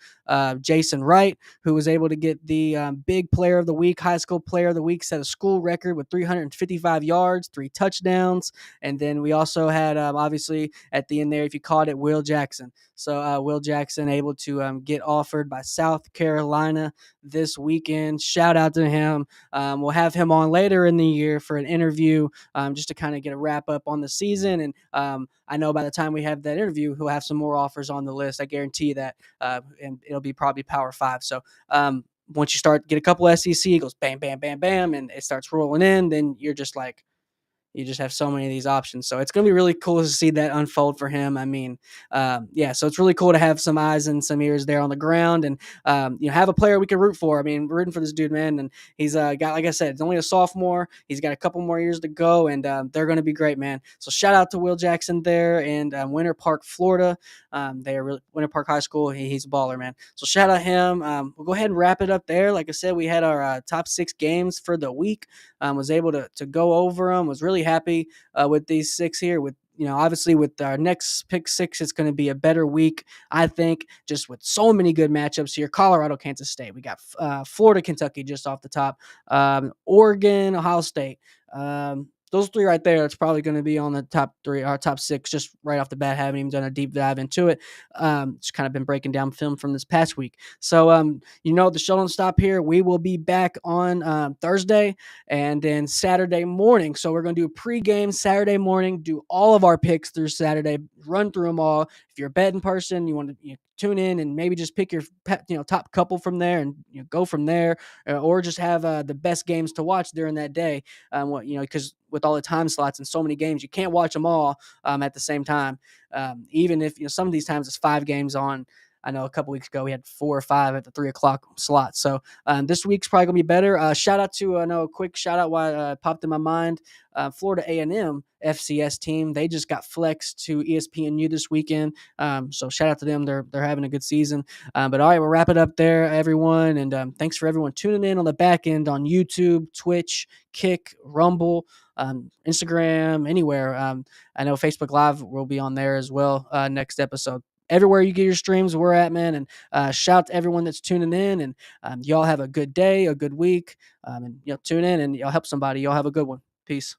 [SPEAKER 1] Jason Wright, who was able to get the big player of the week, high school player of the week, set a school record with 355 yards, 3 touchdowns. And then we also had, obviously, at the end there, if you caught it, Will Jackson. So Will Jackson able to get offered by South Carolina this weekend. Shout out to him. We'll have him on later in the year for an interview just to kind of get a wrap up on the season. And I know by the time we have that interview, he'll have some more offers on the list. I guarantee you that. And it'll be probably Power 5. So once you get a couple SEC, it goes bam, bam, bam, bam, and it starts rolling in, then you're just like, you just have so many of these options. So it's going to be really cool to see that unfold for him. I mean, so it's really cool to have some eyes and some ears there on the ground and, have a player we can root for. I mean, we're rooting for this dude, man. And he's got, like I said, it's only a sophomore. He's got a couple more years to go, and they're going to be great, man. So shout out to Will Jackson there in Winter Park, Florida. Winter Park High School. He's a baller, man. So shout out him. We'll go ahead and wrap it up there. Like I said, we had our top 6 games for the week. Was able to go over them. Was really happy with these 6 here. With obviously with our next pick 6, it's going to be a better week, I think, just with so many good matchups here. Colorado, Kansas State. We got Florida, Kentucky just off the top. Oregon, Ohio State. Those 3 right there, it's probably going to be on the top 3 or top 6 just right off the bat. Haven't even done a deep dive into it. Just kind of been breaking down film from this past week. So, the show don't stop here. We will be back on Thursday and then Saturday morning. So we're going to do a pregame Saturday morning, do all of our picks through Saturday, run through them all. If you're a betting person, you want to tune in and maybe just pick your top couple from there and go from there, or just have the best games to watch during that day. Because with all the time slots and so many games, you can't watch them all at the same time. Even if some of these times it's 5 games on. I know a couple weeks ago we had 4 or 5 at the 3:00 slot. So this week's probably gonna be better. Shout out to a quick shout out why popped in my mind. Florida A&M FCS team. They just got flexed to ESPNU this weekend. So shout out to them. They're having a good season. But all right, we'll wrap it up there, everyone. And thanks for everyone tuning in on the back end on YouTube, Twitch, Kick, Rumble, Instagram, anywhere. I know Facebook Live will be on there as well next episode. Everywhere you get your streams, we're at, man. And shout to everyone that's tuning in. And y'all have a good day, a good week. And tune in and y'all help somebody. Y'all have a good one. Peace.